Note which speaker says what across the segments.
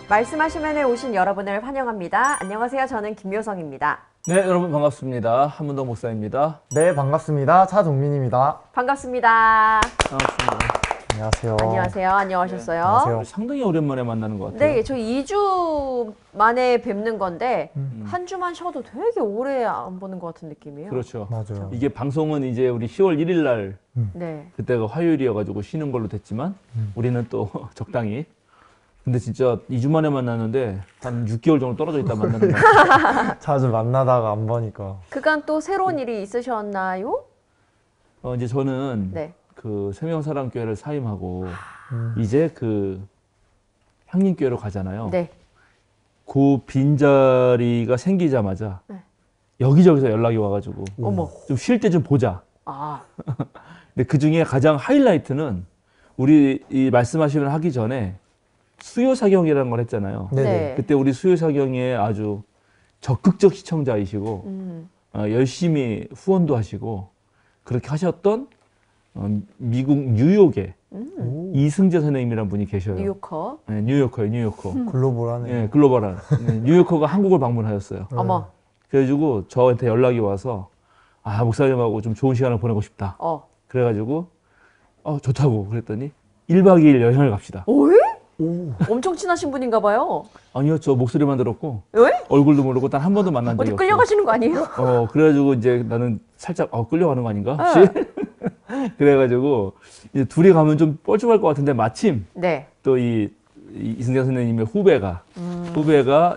Speaker 1: 말씀하시면에 오신 여러분을 환영합니다. 안녕하세요. 저는 김효성입니다.
Speaker 2: 네, 여러분 반갑습니다. 한문덕 목사입니다.
Speaker 3: 네, 반갑습니다. 차동민입니다.
Speaker 1: 반갑습니다.
Speaker 2: 반갑습니다.
Speaker 3: 안녕하세요.
Speaker 1: 안녕하세요. 안녕하셨어요?
Speaker 3: 안녕하세요.
Speaker 2: 상당히 오랜만에 만나는 것 같아요.
Speaker 1: 네, 저희 2주 만에 뵙는 건데 한 주만 쉬어도 되게 오래 안 보는 것 같은 느낌이에요.
Speaker 2: 그렇죠.
Speaker 3: 맞아요.
Speaker 2: 이게 방송은 이제 우리 10월 1일 날
Speaker 1: 네.
Speaker 2: 그때가 화요일이어가지고 쉬는 걸로 됐지만 우리는 또 적당히. 근데 진짜 2주 만에 만났는데 한 6개월 정도 떨어져 있다 만나는 것 같아요.
Speaker 3: 자주 만나다가 안 보니까.
Speaker 1: 그간 또 새로운 일이 있으셨나요?
Speaker 2: 이제 저는
Speaker 1: 네.
Speaker 2: 그 세명사랑교회를 사임하고 이제 그 향림교회로 가잖아요.
Speaker 1: 네.
Speaker 2: 그 빈자리가 생기자마자
Speaker 1: 네.
Speaker 2: 여기저기서 연락이 와가지고
Speaker 1: 어머.
Speaker 2: 좀 쉴 때 좀 보자.
Speaker 1: 아,
Speaker 2: 근데 그 중에 가장 하이라이트는 우리 이 말씀하시면 하기 전에 수요사경이라는 걸 했잖아요.
Speaker 3: 네네.
Speaker 1: 네.
Speaker 2: 그때 우리 수요사경의 아주 적극적 시청자이시고 열심히 후원도 하시고 그렇게 하셨던 미국 뉴욕에 이승재 선생님이라는 분이 계셔요.
Speaker 1: 뉴요커.
Speaker 2: 네, 뉴요커예요, 뉴요커.
Speaker 3: 글로벌하네.
Speaker 2: 네, 글로벌한. 네, 뉴요커가 한국을 방문하였어요.
Speaker 1: 어머.
Speaker 2: 그래가지고 저한테 연락이 와서 목사님하고 좀 좋은 시간을 보내고 싶다. 그래가지고 좋다고 그랬더니 1박 2일 여행을 갑시다.
Speaker 1: 오이? 엄청 친하신 분인가 봐요.
Speaker 2: 아니요, 저 목소리만 들었고
Speaker 1: 왜?
Speaker 2: 얼굴도 모르고 단 한 번도 만난 적이
Speaker 1: 어디
Speaker 2: 없어요.
Speaker 1: 끌려가시는 거 아니에요?
Speaker 2: 그래가지고 이제 나는 살짝 끌려가는 거 아닌가? 혹시? 그래가지고 이제 둘이 가면 좀 뻘쭘할 것 같은데 마침
Speaker 1: 네.
Speaker 2: 또 이승재 선생님의 후배가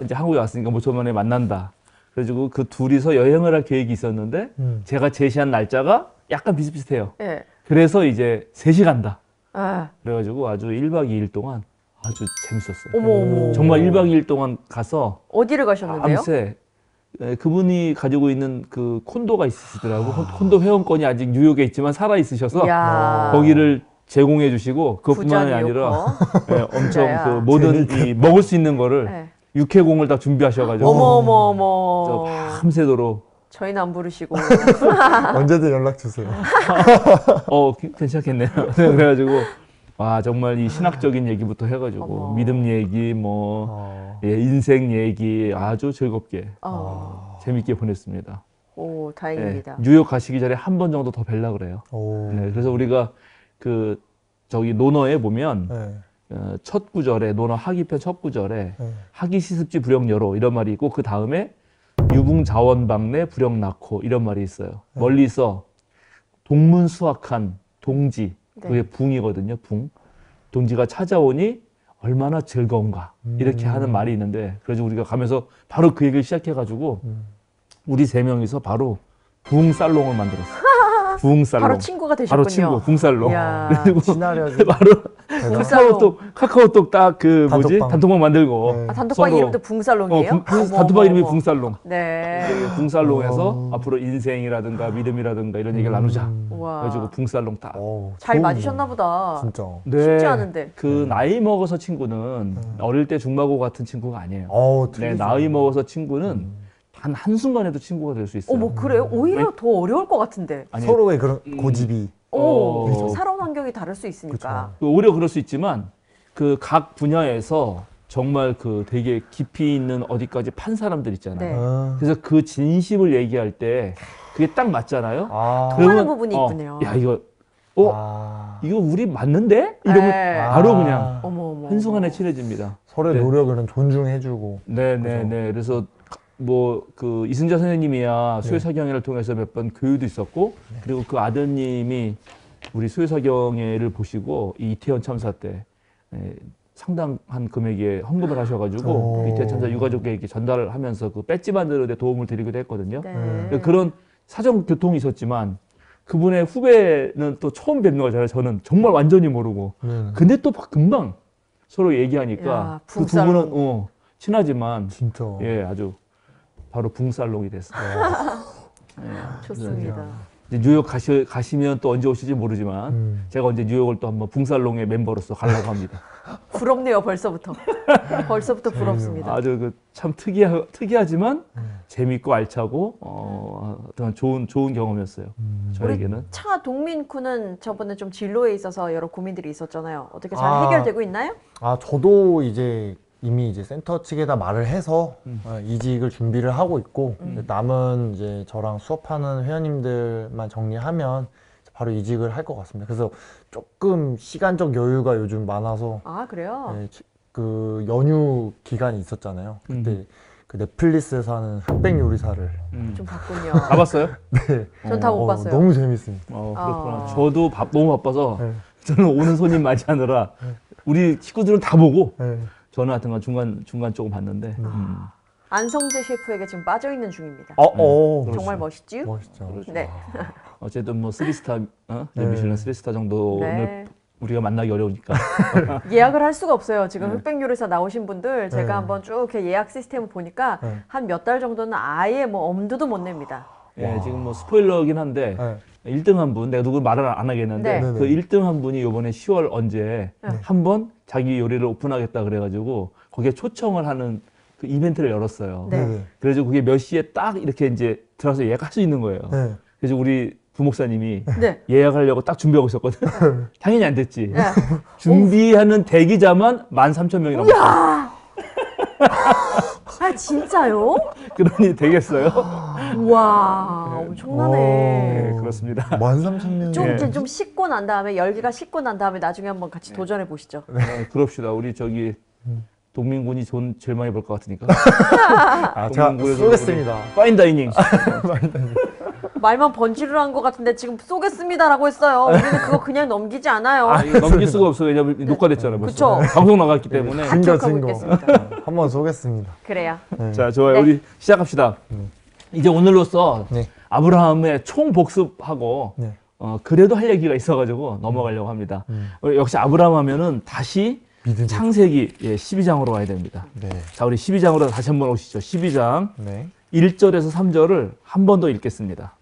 Speaker 2: 이제 한국에 왔으니까 뭐 저번에 만난다. 그래가지고 그 둘이서 여행을 할 계획이 있었는데 제가 제시한 날짜가 약간 비슷비슷해요.
Speaker 1: 네.
Speaker 2: 그래서 이제 셋이 간다.
Speaker 1: 아,
Speaker 2: 그래가지고 아주 1박 2일 동안 아주 재밌었어요.
Speaker 1: 어머.
Speaker 2: 정말 1박 2일 동안 가서
Speaker 1: 어디를 가셨는데요?
Speaker 2: 밤새 그분이 가지고 있는 그 콘도가 있으시더라고. 콘도 회원권이 아직 뉴욕에 있지만 살아 있으셔서
Speaker 1: 이야.
Speaker 2: 거기를 제공해 주시고 그것뿐만이
Speaker 1: 부자
Speaker 2: 아니라
Speaker 1: 뉴요커.
Speaker 2: 엄청
Speaker 1: 부자야.
Speaker 2: 그 모든 이 먹을 수 있는 거를
Speaker 1: 네.
Speaker 2: 육회공을 다 준비하셔가지고
Speaker 1: 어머.
Speaker 2: 밤새도록
Speaker 1: 저희는 안 부르시고.
Speaker 3: 언제든 연락 주세요.
Speaker 2: 괜찮겠네요. 그래가지고 정말 이 신학적인 얘기부터 해가지고
Speaker 1: 어머.
Speaker 2: 믿음 얘기 인생 얘기 아주 즐겁게 재밌게 보냈습니다.
Speaker 1: 오, 다행입니다.
Speaker 2: 뉴욕 가시기 전에 한 번 정도 더 뵈려고 그래요. 그래서 우리가 저기 논어에 보면 첫 구절에 논어 하기편 첫 구절에 하기 시습지 불영여로 이런 말이 있고 그 다음에 유붕자원방내 불영낙호 이런 말이 있어요. 멀리서 동문수학한 동지 그게 붕이거든요. 붕 동지가 찾아오니 얼마나 즐거운가 이렇게 하는 말이 있는데 그래서 우리가 가면서 바로 그 얘기를 시작해가지고 우리 세 명이서 바로 붕살롱을 만들었어요. 붕살롱.
Speaker 1: 바로 친구가 되셨군요.
Speaker 2: 바로 친구 붕살롱.
Speaker 1: 이야.
Speaker 2: 그리고
Speaker 3: 친화력이.
Speaker 2: 바로
Speaker 1: 붕살롱.
Speaker 2: 카카오톡 딱
Speaker 3: 단톡방.
Speaker 2: 단톡방 만들고
Speaker 3: 네.
Speaker 1: 단톡방
Speaker 2: 서로.
Speaker 1: 이름도 붕살롱이에요?
Speaker 2: 단톡방 이름이 붕살롱.
Speaker 1: 네.
Speaker 2: 붕살롱에서 앞으로 인생이라든가 믿음이라든가 이런 얘기를 나누자.
Speaker 1: 와.
Speaker 2: 그래가지고 붕살롱 딱.
Speaker 1: 잘 맞으셨나 보다.
Speaker 3: 진짜.
Speaker 1: 쉽지 않은데.
Speaker 2: 그 나이 먹어서 친구는 어릴 때 중마고 같은 친구가 아니에요.
Speaker 3: 되게
Speaker 2: 나이 먹어서 친구는 단 한순간에도 친구가 될 수 있어요.
Speaker 1: 어머, 그래요? 오히려 더 어려울 것 같은데.
Speaker 2: 아니,
Speaker 3: 서로의 그런 고집이.
Speaker 1: 살아온 환경이 다를 수 있으니까.
Speaker 2: 오히려 그럴 수 있지만 그 각 분야에서 정말 그 되게 깊이 있는 어디까지 판 사람들 있잖아요.
Speaker 1: 네.
Speaker 2: 그래서 그 진심을 얘기할 때 그게 딱 맞잖아요.
Speaker 1: 통하는 부분이 있군요.
Speaker 2: 야 이거 이거 우리 맞는데? 이러면
Speaker 1: 네.
Speaker 2: 바로 그냥
Speaker 1: 어머.
Speaker 2: 한순간에 친해집니다.
Speaker 3: 서로의
Speaker 2: 네.
Speaker 3: 노력을 존중해주고.
Speaker 2: 네네네. 그래서 그 이승자 선생님이야 수요사경회를 통해서 몇 번 교육도 있었고 그리고 그 아드님이 우리 수요사경회를 보시고 이 이태원 참사 때 상당한 금액의 헌금을 하셔가지고 이태원 참사 유가족에게 전달을 하면서 그 배지 만드는 데 도움을 드리기도 했거든요.
Speaker 1: 네.
Speaker 2: 그런 사정 교통이 있었지만 그분의 후배는 또 처음 뵙는 거잖아요. 저는 정말 완전히 모르고. 근데 또 금방 서로 얘기하니까
Speaker 1: 야,
Speaker 2: 그 두 분은 친하지만
Speaker 3: 진짜.
Speaker 2: 아주 바로 붕살롱이 됐어요.
Speaker 1: 좋습니다.
Speaker 2: 이제 뉴욕 가시면 또 언제 오실지 모르지만 제가 언제 뉴욕을 또 한번 붕살롱의 멤버로서 가려고 합니다.
Speaker 1: 부럽네요, 벌써부터. 벌써부터 부럽습니다.
Speaker 2: 아주 참 특이하지만 재밌고 알차고 어떤 좋은 경험이었어요. 저에게는.
Speaker 1: 차동민 군은 저번에 좀 진로에 있어서 여러 고민들이 있었잖아요. 어떻게 잘 해결되고 있나요?
Speaker 3: 저도 이제 이미 이제 센터 측에다 말을 해서 이직을 준비를 하고 있고 남은 이제 저랑 수업하는 회원님들만 정리하면 바로 이직을 할 것 같습니다. 그래서 조금 시간적 여유가 요즘 많아서
Speaker 1: 아, 그래요?
Speaker 3: 네, 그 연휴 기간이 있었잖아요. 그때 그 넷플릭스에서 하는 흑백 요리사를
Speaker 1: 좀 봤군요.
Speaker 2: 다 봤어요?
Speaker 3: 네.
Speaker 1: 전 다 못 봤어요.
Speaker 3: 너무 재밌습니다.
Speaker 2: 그렇구나. 저도 너무 바빠서
Speaker 3: 네.
Speaker 2: 저는 오는 손님 맞이하느라 우리 식구들은 다 보고
Speaker 3: 네.
Speaker 2: 저는 하여튼 중간 조금 봤는데
Speaker 1: 안성재 셰프에게 지금 빠져 있는 중입니다. 정말 멋있지요?
Speaker 3: 멋있죠.
Speaker 1: 네.
Speaker 2: 어쨌든 뭐 3스타, 미슐랭 3스타 정도는
Speaker 1: 네.
Speaker 2: 우리가 만나기 어려우니까.
Speaker 1: 예약을 할 수가 없어요. 지금 흑백 요리사 나오신 분들 제가
Speaker 3: 네.
Speaker 1: 한번 쭉 이렇게 예약 시스템을 보니까
Speaker 3: 네.
Speaker 1: 한 몇 달 정도는 아예 뭐 엄두도 못 냅니다.
Speaker 2: 예, 지금 뭐 스포일러긴 한데
Speaker 3: 네.
Speaker 2: 1등 한 분, 내가 누구 말을 안 하겠는데
Speaker 1: 네.
Speaker 2: 그 1등 한 분이 이번에 10월 언제
Speaker 1: 네.
Speaker 2: 한번 자기 요리를 오픈하겠다 그래가지고 거기에 초청을 하는 그 이벤트를 열었어요.
Speaker 1: 네.
Speaker 2: 그래서 그게 몇 시에 딱 이렇게 이제 들어가서 예약할 수 있는 거예요.
Speaker 3: 네.
Speaker 2: 그래서 우리 부목사님이
Speaker 1: 네.
Speaker 2: 예약하려고 딱 준비하고 있었거든. 당연히 안 됐지.
Speaker 1: 네.
Speaker 2: 준비하는 대기자만 13,000명이 넘었어.
Speaker 1: 아, 진짜요?
Speaker 2: 그러니 되겠어요?
Speaker 1: 우와, 엄청나네.
Speaker 2: 네, 그렇습니다.
Speaker 3: 13,000명이
Speaker 1: 좀, 이제 좀 식고 난 다음에, 열기가 식고 난 다음에 나중에 한번 같이 도전해 보시죠.
Speaker 2: 네, 그럽시다. 우리 저기 동민군이 돈 제일 많이 벌 것 같으니까.
Speaker 3: 제가
Speaker 2: 동민군에서
Speaker 3: 쏘겠습니다.
Speaker 2: 우리 파인다이닝.
Speaker 1: 말만 번지르르 한 것 같은데 지금 쏘겠습니다라고 했어요. 우리는 그거 그냥 넘기지 않아요.
Speaker 2: 이거 넘길 수가 없어. 왜냐면 녹화됐잖아요. 벌써.
Speaker 1: 그쵸.
Speaker 2: 방송 나갔기 때문에.
Speaker 1: 다 기억하고
Speaker 3: 증거.
Speaker 1: 있겠습니다.
Speaker 3: 한번 쏘겠습니다.
Speaker 1: 그래요.
Speaker 2: 자, 좋아요.
Speaker 1: 네.
Speaker 2: 우리 시작합시다. 이제 오늘로써
Speaker 3: 네.
Speaker 2: 아브라함의 총 복습하고
Speaker 3: 네.
Speaker 2: 그래도 할 얘기가 있어가지고 넘어가려고 합니다. 역시 아브라함 하면은 다시
Speaker 3: 믿음이.
Speaker 2: 창세기 12장으로 가야 됩니다.
Speaker 3: 네.
Speaker 2: 자, 우리 12장으로 다시 한번 오시죠. 12장
Speaker 3: 네.
Speaker 2: 1절에서 3절을 한 번 더 읽겠습니다.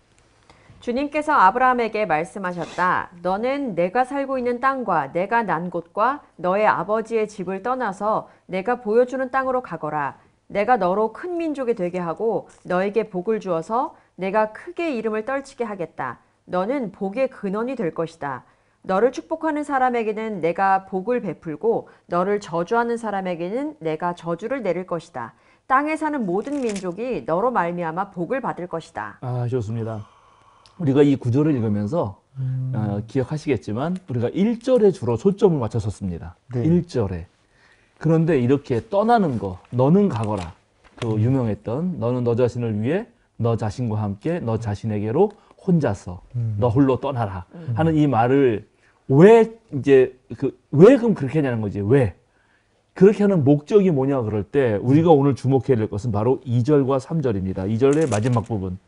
Speaker 1: 주님께서 아브라함에게 말씀하셨다. 너는 내가 살고 있는 땅과 내가 난 곳과 너의 아버지의 집을 떠나서 내가 보여주는 땅으로 가거라. 내가 너로 큰 민족이 되게 하고 너에게 복을 주어서 내가 크게 이름을 떨치게 하겠다. 너는 복의 근원이 될 것이다. 너를 축복하는 사람에게는 내가 복을 베풀고 너를 저주하는 사람에게는 내가 저주를 내릴 것이다. 땅에 사는 모든 민족이 너로 말미암아 복을 받을 것이다.
Speaker 2: 아, 좋습니다. 우리가 이 구절을 읽으면서 기억하시겠지만 우리가 1절에 주로 초점을 맞췄었습니다.
Speaker 3: 네.
Speaker 2: 1절에. 그런데 이렇게 떠나는 거, 너는 가거라. 그 유명했던 너는 너 자신을 위해 너 자신과 함께 너 자신에게로 혼자서 너 홀로 떠나라 하는 이 말을 왜 그럼 그렇게 하냐는 거지. 왜? 그렇게 하는 목적이 뭐냐 그럴 때 우리가 오늘 주목해야 될 것은 바로 2절과 3절입니다. 2절의 마지막 부분.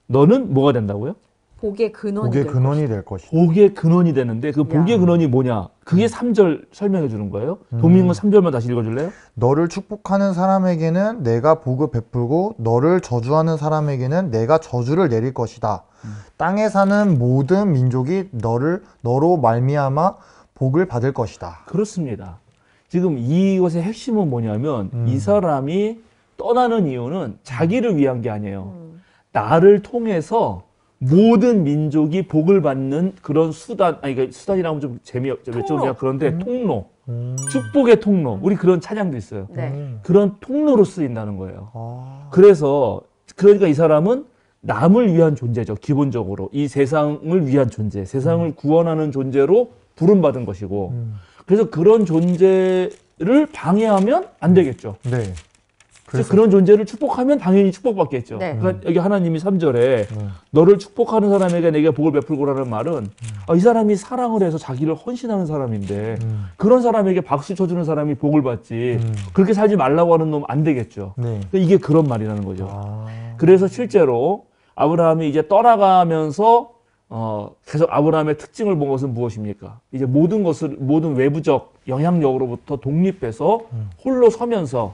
Speaker 2: 너는 뭐가 된다고요?
Speaker 1: 복의 근원이
Speaker 3: 복의
Speaker 1: 될
Speaker 3: 근원이
Speaker 1: 것이다.
Speaker 3: 될 것이다.
Speaker 2: 복의 근원이 되는데 그 복의 근원이 뭐냐? 그게 3절 설명해 주는 거예요. 도민은 3절만 다시 읽어줄래요?
Speaker 3: 너를 축복하는 사람에게는 내가 복을 베풀고 너를 저주하는 사람에게는 내가 저주를 내릴 것이다. 땅에 사는 모든 민족이 너로 말미암아 복을 받을 것이다.
Speaker 2: 그렇습니다. 지금 이것의 핵심은 뭐냐면 이 사람이 떠나는 이유는 자기를 위한 게 아니에요. 나를 통해서 모든 민족이 복을 받는 그런 수단, 그러니까 수단이라면 좀 외적이야. 그런데 통로, 축복의 통로. 우리 그런 찬양도 있어요.
Speaker 1: 네.
Speaker 2: 그런 통로로 쓰인다는 거예요.
Speaker 3: 아.
Speaker 2: 그러니까 이 사람은 남을 위한 존재죠. 기본적으로 이 세상을 위한 존재, 세상을 구원하는 존재로 부름받은 것이고, 그래서 그런 존재를 방해하면 안 되겠죠.
Speaker 3: 네.
Speaker 2: 그래서 그런 존재를 축복하면 당연히 축복받겠죠.
Speaker 1: 네.
Speaker 2: 그러니까 여기 하나님이 3절에 너를 축복하는 사람에게 내게 복을 베풀고라는 말은 이 사람이 사랑을 해서 자기를 헌신하는 사람인데 그런 사람에게 박수 쳐주는 사람이 복을 받지 그렇게 살지 말라고 하는 놈 안 되겠죠.
Speaker 3: 네.
Speaker 2: 이게 그런 말이라는 거죠.
Speaker 3: 아.
Speaker 2: 그래서 실제로 아브라함이 이제 떠나가면서 계속 아브라함의 특징을 본 것은 무엇입니까? 이제 모든 외부적 영향력으로부터 독립해서 홀로 서면서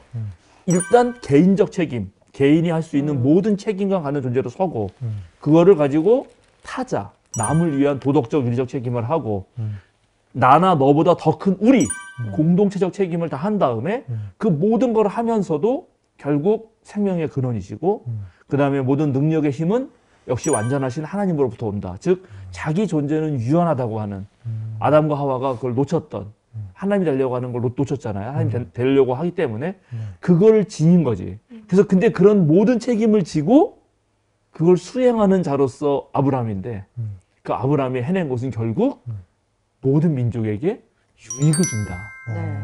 Speaker 2: 일단 개인적 책임, 개인이 할 수 있는 모든 책임과 가는 존재로 서고 그거를 가지고 타자, 남을 위한 도덕적, 윤리적 책임을 하고 나나 너보다 더 큰 우리 공동체적 책임을 다 한 다음에 그 모든 걸 하면서도 결국 생명의 근원이시고 그 다음에 모든 능력의 힘은 역시 완전하신 하나님으로부터 온다. 즉 자기 존재는 유한하다고 하는 아담과 하와가 그걸 놓쳤던 하나님이 되려고 하는 걸 놓쳤잖아요. 하나님 되려고 하기 때문에 그걸 지닌 거지. 그래서 근데 그런 모든 책임을 지고 그걸 수행하는 자로서 아브라함인데 그 아브라함이 해낸 것은 결국 모든 민족에게 유익을 준다.
Speaker 1: 네.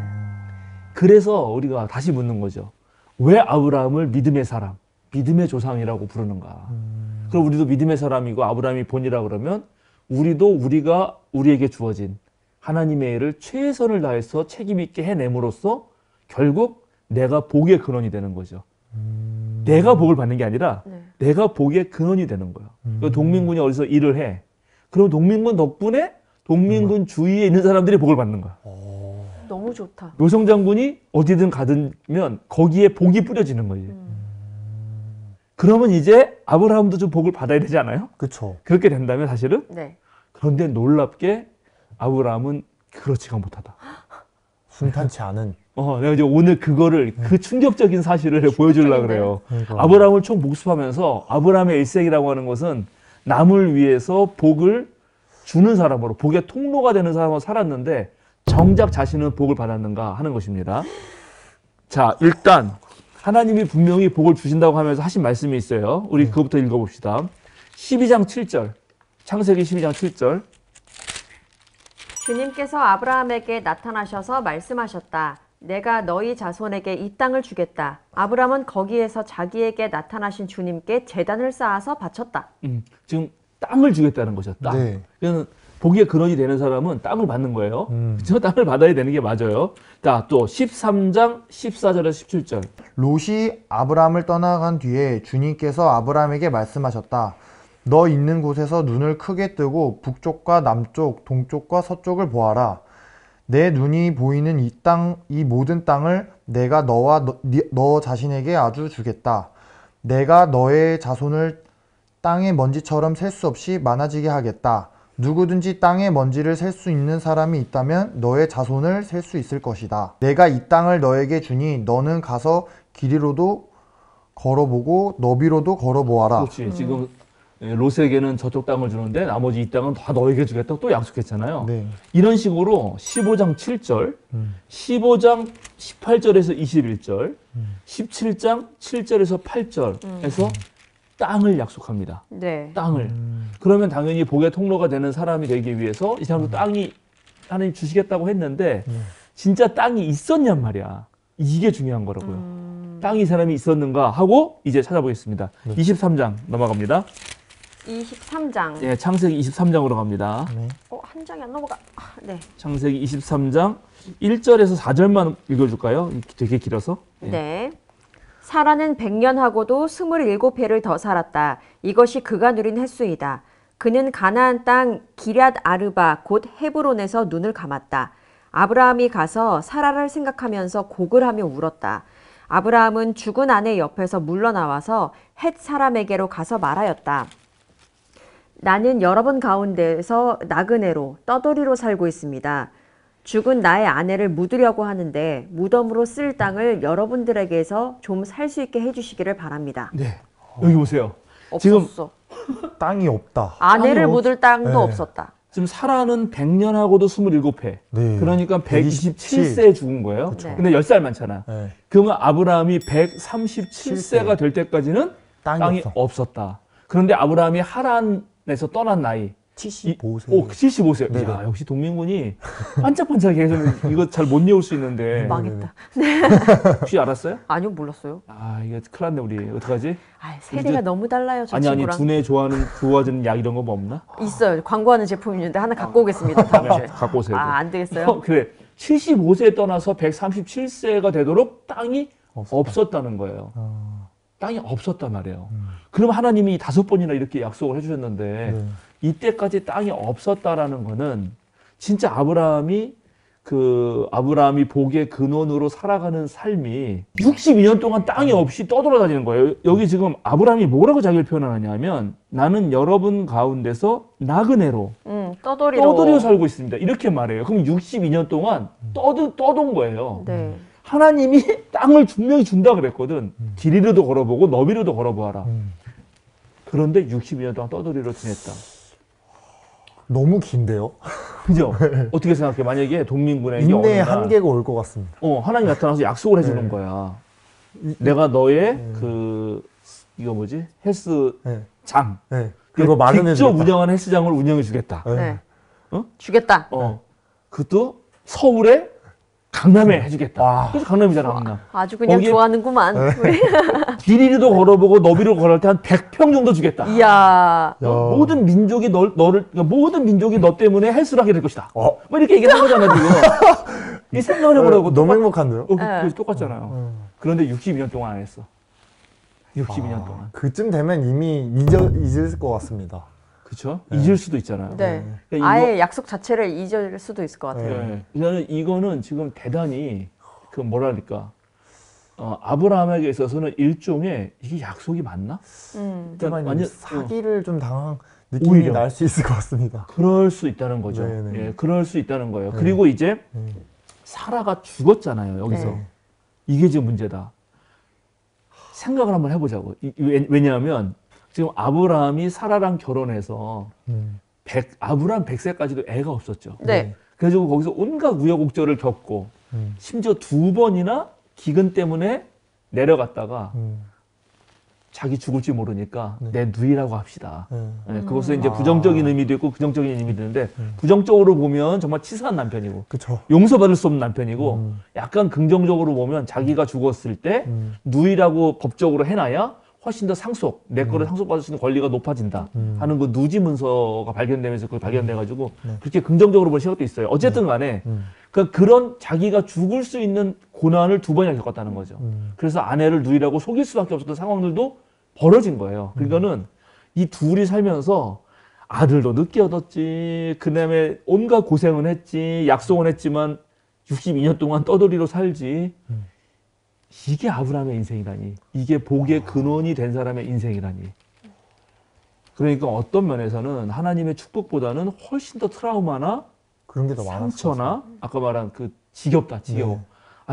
Speaker 2: 그래서 우리가 다시 묻는 거죠. 왜 아브라함을 믿음의 사람, 믿음의 조상이라고 부르는가? 그럼 우리도 믿음의 사람이고 아브라함이 본이라 그러면 우리도 우리가 우리에게 주어진 하나님의 일을 최선을 다해서 책임 있게 해냄으로써 결국 내가 복의 근원이 되는 거죠. 내가 복을 받는 게 아니라 내가 복의 근원이 되는 거예요. 동민군이 어디서 일을 해. 그럼 동민군 덕분에 동민군 주위에 있는 사람들이 복을 받는 거야.
Speaker 1: 너무 좋다.
Speaker 2: 노성장군이 어디든 가면 거기에 복이 뿌려지는 거지. 그러면 이제 아브라함도 좀 복을 받아야 되지 않아요?
Speaker 3: 그렇죠.
Speaker 2: 그렇게 된다면 사실은?
Speaker 1: 네.
Speaker 2: 그런데 놀랍게 아브라함은 그렇지가 못하다.
Speaker 3: 순탄치 않은.
Speaker 2: 내가 이제 오늘 그거를 그 충격적인 사실을 보여주려고 그래요.
Speaker 3: 그러니까.
Speaker 2: 아브라함을 총 복습하면서 아브라함의 일생이라고 하는 것은 남을 위해서 복을 주는 사람으로 복의 통로가 되는 사람으로 살았는데 정작 자신은 복을 받았는가 하는 것입니다. 자, 일단 하나님이 분명히 복을 주신다고 하면서 하신 말씀이 있어요. 우리 그거부터 읽어봅시다. 12장 7절. 창세기 12장 7절.
Speaker 1: 주님께서 아브라함에게 나타나셔서 말씀하셨다. 내가 너희 자손에게 이 땅을 주겠다. 아브라함은 거기에서 자기에게 나타나신 주님께 제단을 쌓아서 바쳤다.
Speaker 2: 지금 땅을 주겠다는 것이죠. 땅.
Speaker 3: 네.
Speaker 2: 그러니까 복의 근원이 되는 사람은 땅을 받는 거예요. 그렇죠? 땅을 받아야 되는 게 맞아요. 자, 또 13장 14절에서 17절.
Speaker 3: 롯이 아브라함을 떠나간 뒤에 주님께서 아브라함에게 말씀하셨다. 너 있는 곳에서 눈을 크게 뜨고 북쪽과 남쪽, 동쪽과 서쪽을 보아라. 내 눈이 보이는 이 모든 땅을 내가 너와 너 자신에게 아주 주겠다. 내가 너의 자손을 땅의 먼지처럼 셀 수 없이 많아지게 하겠다. 누구든지 땅의 먼지를 셀 수 있는 사람이 있다면 너의 자손을 셀 수 있을 것이다. 내가 이 땅을 너에게 주니 너는 가서 길이로도 걸어보고 너비로도 걸어보아라.
Speaker 2: 그렇지. 지금 롯에게는 저쪽 땅을 주는데 나머지 이 땅은 다 너에게 주겠다고 또 약속했잖아요.
Speaker 3: 네.
Speaker 2: 이런 식으로 15장 7절, 15장 18절에서 21절, 17장 7절에서 8절에서 땅을 약속합니다.
Speaker 1: 네.
Speaker 2: 땅을. 그러면 당연히 복의 통로가 되는 사람이 되기 위해서 이 사람도 땅이 하나님 주시겠다고 했는데 진짜 땅이 있었냔 말이야. 이게 중요한 거라고요. 땅이 이 사람이 있었는가 하고 이제 찾아보겠습니다. 23장 넘어갑니다.
Speaker 1: 23장.
Speaker 2: 예, 창세기 23장으로 갑니다.
Speaker 3: 네.
Speaker 1: 한 장이 안 넘어가. 네.
Speaker 2: 창세기 23장 1절에서 4절만 읽어줄까요? 되게 길어서. 예.
Speaker 1: 네. 사라는 100년하고도 27해를 더 살았다. 이것이 그가 누린 횟수이다. 그는 가나안 땅 기럇 아르바 곧 헤브론에서 눈을 감았다. 아브라함이 가서 사라를 생각하면서 곡을 하며 울었다. 아브라함은 죽은 아내 옆에서 물러나와서 헷 사람에게로 가서 말하였다. 나는 여러분 가운데서 나그네로 떠돌이로 살고 있습니다. 죽은 나의 아내를 묻으려고 하는데 무덤으로 쓸 땅을 여러분들에게서 좀 살 수 있게 해주시기를 바랍니다.
Speaker 2: 네. 여기 보세요.
Speaker 1: 없었어.
Speaker 3: 땅이 없다.
Speaker 1: 아내를
Speaker 2: 땅이
Speaker 1: 묻을 땅도
Speaker 3: 네.
Speaker 1: 없었다.
Speaker 2: 지금 사라는 100년하고도 27회.
Speaker 3: 네.
Speaker 2: 그러니까 127세에 죽은 거예요.
Speaker 1: 그쵸.
Speaker 2: 근데 10살 많잖아.
Speaker 3: 네.
Speaker 2: 그러면 아브라함이 137세가 될 때까지는 땅이 없었다. 그런데 아브라함이 하란에서 떠난 나이
Speaker 3: 75세.
Speaker 2: 75세.
Speaker 3: 네네.
Speaker 2: 야, 역시 동민군이 반짝반짝해. 이거 잘 못 외울 수 있는데.
Speaker 1: 망했다.
Speaker 2: 혹시 알았어요?
Speaker 1: 아니요, 몰랐어요.
Speaker 2: 아, 이게 큰일 났네, 우리. 어떡하지?
Speaker 1: 세대가 너무 달라요, 저
Speaker 2: 아니,
Speaker 1: 친구랑.
Speaker 2: 두뇌 좋아지는 약 이런 거 뭐 없나?
Speaker 1: 있어요. 광고하는 제품이 있는데 하나 갖고 오겠습니다, 다음 주에.
Speaker 2: 갖고 오세요.
Speaker 1: 안 되겠어요?
Speaker 2: 그래. 75세에 떠나서 137세가 되도록 땅이 없었다는 거예요. 땅이 없었단 말이에요. 그럼 하나님이 5번이나 이렇게 약속을 해주셨는데 이때까지 땅이 없었다라는 거는 진짜 아브라함이 복의 근원으로 살아가는 삶이 62년 동안 땅이 없이 떠돌아다니는 거예요. 여기 지금 아브라함이 뭐라고 자기를 표현하냐면 나는 여러분 가운데서 나그네로 떠돌이로 살고 있습니다. 이렇게 말해요. 그럼 62년 동안 떠돈 거예요.
Speaker 1: 네.
Speaker 2: 하나님이 땅을 분명히 준다 그랬거든. 길이로도 걸어보고 너비로도 걸어보아라. 그런데 62년 동안 떠돌이로 지냈다.
Speaker 3: 너무 긴데요?
Speaker 2: 그죠? 어떻게 생각해? 만약에 동민군에게
Speaker 3: 인내의
Speaker 2: 어느 날
Speaker 3: 한계가 올 것 같습니다.
Speaker 2: 하나님 나타나서 약속을 해주는
Speaker 3: 네.
Speaker 2: 거야. 내가 너의 이거 뭐지? 헬스장.
Speaker 3: 네. 그거 마련해
Speaker 2: 직접
Speaker 3: 주겠다.
Speaker 2: 운영하는 헬스장을 운영해 주겠다.
Speaker 1: 네.
Speaker 2: 어?
Speaker 1: 주겠다.
Speaker 2: 그것도 서울에 강남에 해주겠다.
Speaker 3: 와.
Speaker 2: 그래서 강남이잖아, 강남.
Speaker 1: 아주 그냥
Speaker 2: 거기에-
Speaker 1: 좋아하는구만.
Speaker 2: 길이도 걸어보고 너비로 걸을 때 한 100평 정도 주겠다.
Speaker 1: 이야.
Speaker 3: 야.
Speaker 2: 모든 민족이 그러니까 모든 민족이 너 때문에 헬스를 하게 될 것이다.
Speaker 3: 어.
Speaker 2: 뭐 이렇게 얘기하는 거잖아, 지금. 이 생각을 해보라고.
Speaker 3: 너무 행복한데요?
Speaker 1: 네.
Speaker 2: 똑같잖아요. 그런데 62년 동안 안 했어. 62년 동안.
Speaker 3: 그쯤 되면 이미 잊을 것 같습니다.
Speaker 2: 그쵸? 잊을 수도 있잖아요.
Speaker 1: 네.
Speaker 2: 그러니까
Speaker 1: 아예 약속 자체를 잊을 수도 있을 것 같아요.
Speaker 2: 네. 저는 이거는 지금 대단히 뭐랄까 아브라함에게 있어서는 일종의 이게 약속이 맞나?
Speaker 3: 하지만
Speaker 2: 완전-
Speaker 3: 사기를 좀 당한 느낌이
Speaker 2: 오히려.
Speaker 3: 날 수 있을 것 같습니다.
Speaker 2: 그럴 수 있다는 거죠.
Speaker 3: 네네.
Speaker 2: 예, 그럴 수 있다는 거예요. 그리고 이제 사라가 죽었잖아요. 여기서
Speaker 1: 네.
Speaker 2: 이게 지금 문제다. 생각을 한번 해보자고. 왜냐하면 지금 아브라함이 사라랑 결혼해서 아브라함 100세까지도 애가 없었죠.
Speaker 1: 네.
Speaker 2: 그래가지고 거기서 온갖 우여곡절을 겪고 심지어 2번이나 기근 때문에 내려갔다가 자기 죽을지 모르니까 내 누이라고 합시다. 네, 그것은 이제 부정적인 의미도 있고 긍정적인 의미도 있는데 부정적으로 보면 정말 치사한 남편이고
Speaker 3: 그쵸.
Speaker 2: 용서받을 수 없는 남편이고 약간 긍정적으로 보면 자기가 죽었을 때 누이라고 법적으로 해놔야 훨씬 더 상속, 내 거를 상속받을 수 있는 권리가 높아진다 하는 그 누지 문서가 발견되면서 그걸 발견돼가지고 그렇게 긍정적으로 볼 시각도 있어요. 어쨌든 간에 그러니까 그런 자기가 죽을 수 있는 고난을 2번이나 겪었다는 거죠. 그래서 아내를 누이라고 속일 수밖에 없었던 상황들도 벌어진 거예요. 그러니까는 이 둘이 살면서 아들도 늦게 얻었지, 그 다음에 온갖 고생은 했지, 약속은 했지만 62년 동안 떠돌이로 살지. 이게 아브라함의 인생이라니. 이게 복의 근원이 된 사람의 인생이라니. 그러니까 어떤 면에서는 하나님의 축복보다는 훨씬 더 트라우마나
Speaker 3: 그런 게 더 많았어요.
Speaker 2: 상처나 아까 말한 지겹다, 지겨워.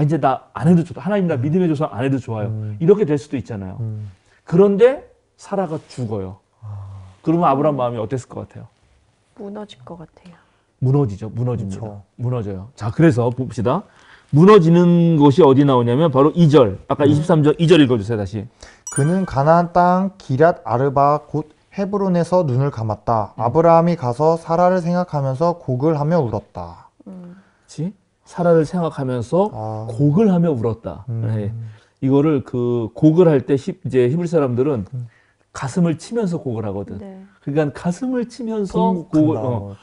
Speaker 2: 이제 나 안 해도 좋다. 하나님 나 믿음의 조상 안 해도 좋아요. 이렇게 될 수도 있잖아요. 그런데 사라가 죽어요. 그러면 아브라함 마음이 어땠을 것 같아요?
Speaker 1: 무너질 것 같아요.
Speaker 2: 무너지죠. 무너집니다.
Speaker 3: 그쵸.
Speaker 2: 무너져요. 자, 그래서 봅시다. 무너지는 것이 어디 나오냐면 바로 2절. 아까 23절 2절 읽어주세요, 다시.
Speaker 3: 그는 가나안 땅 기럇 아르바 곧 헤브론에서 눈을 감았다. 아브라함이 가서 사라를 생각하면서 곡을 하며 울었다.
Speaker 2: 그렇지? 사라를 생각하면서 곡을 하며 울었다. 네. 이거를 곡을 할 때 이제 히브리 사람들은 가슴을 치면서 곡을 하거든.
Speaker 1: 네.
Speaker 2: 그러니까 가슴을 치면서
Speaker 3: 통곡한다.
Speaker 2: 곡을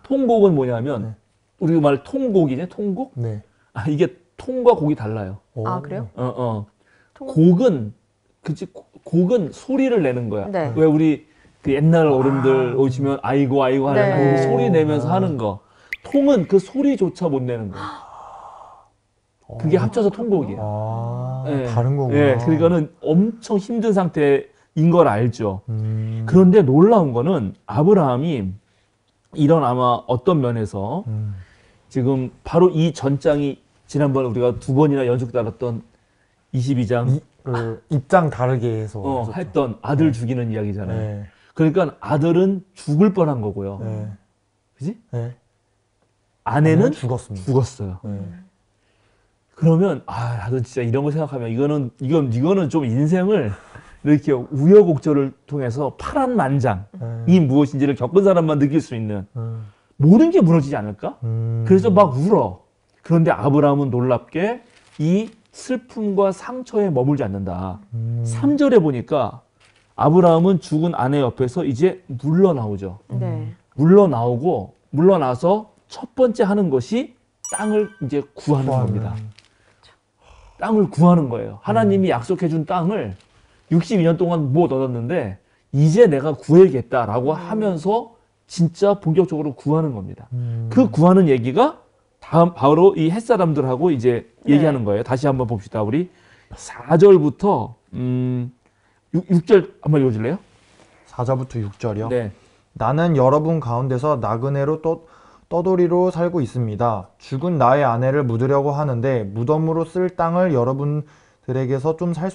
Speaker 2: 통곡은 뭐냐면 우리가 말 통곡이네, 통곡?
Speaker 3: 네.
Speaker 2: 이게 통과 곡이 달라요.
Speaker 1: 아, 그래요?
Speaker 2: 곡은 곡은 소리를 내는 거야.
Speaker 1: 네.
Speaker 2: 왜 우리 그 옛날 어른들 오시면 아이고 아이고 하는
Speaker 1: 네.
Speaker 2: 그 소리 내면서 하는 거. 통은 그 소리조차 못 내는 거야. 그게 합쳐서 통곡이에요. 예.
Speaker 3: 다른 거구나.
Speaker 2: 예, 그러니까는 엄청 힘든 상태인 걸 알죠. 그런데 놀라운 거는 아브라함이 이런 아마 어떤 면에서 지금 바로 이 전장이 지난번 우리가 2번이나 연속 다뤘던 22장
Speaker 3: 입장 다르게 해서
Speaker 2: 했던 아들 죽이는 이야기잖아요.
Speaker 3: 네.
Speaker 2: 그러니까 아들은 죽을 뻔한 거고요.
Speaker 3: 네.
Speaker 2: 그지?
Speaker 3: 네.
Speaker 2: 아내는
Speaker 3: 죽었습니다.
Speaker 2: 죽었어요.
Speaker 3: 네.
Speaker 2: 그러면 나도 진짜 이런 거 생각하면 이거는 좀 인생을 이렇게 우여곡절을 통해서 파란만장이 무엇인지를 겪은 사람만 느낄 수 있는 모든 게 무너지지 않을까? 그래서 막 울어. 그런데 아브라함은 놀랍게 이 슬픔과 상처에 머물지 않는다. 3절에 보니까 아브라함은 죽은 아내 옆에서 이제 물러나오죠.
Speaker 1: 네.
Speaker 2: 물러나서 첫 번째 하는 것이 땅을 이제 구하는 겁니다. 땅을 구하는 거예요. 하나님이 약속해준 땅을 62년 동안 못 얻었는데 이제 내가 구해야겠다라고 하면서 진짜 본격적으로 구하는 겁니다. 그 구하는 얘기가 바로 이 햇사람들하고 이제 얘기하는 거예요. 다시 한번 봅시다. 우리 4절부터 6절 한번 읽어줄래요?
Speaker 3: 4절부터 6절이요?
Speaker 2: 네.
Speaker 3: 나는 여러분 가운데서 나그네로 떠돌이로 살고 있습니다. 죽은 나의 아내를 묻으려고 하는데 무덤으로 쓸 땅을 여러분들에게서 좀 살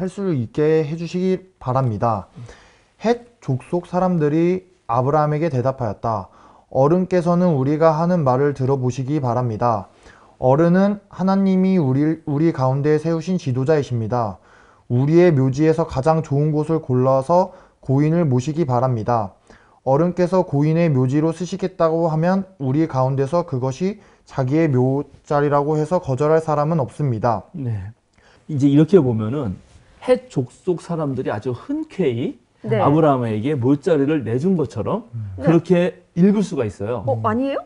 Speaker 3: 수 있게 해주시기 바랍니다. 헷 족속 사람들이 아브라함에게 대답하였다. 어른께서는 우리가 하는 말을 들어보시기 바랍니다. 어른은 하나님이 우리 가운데 세우신 지도자이십니다. 우리의 묘지에서 가장 좋은 곳을 골라서 고인을 모시기 바랍니다. 어른께서 고인의 묘지로 쓰시겠다고 하면 우리 가운데서 그것이 자기의 묘자리라고 해서 거절할 사람은 없습니다.
Speaker 2: 네. 이제 이렇게 보면은 헷 족속 사람들이 아주 흔쾌히
Speaker 1: 네.
Speaker 2: 아브라함에게 묘자리를 내준 것처럼 그렇게 읽을 수가 있어요.
Speaker 1: 아니에요?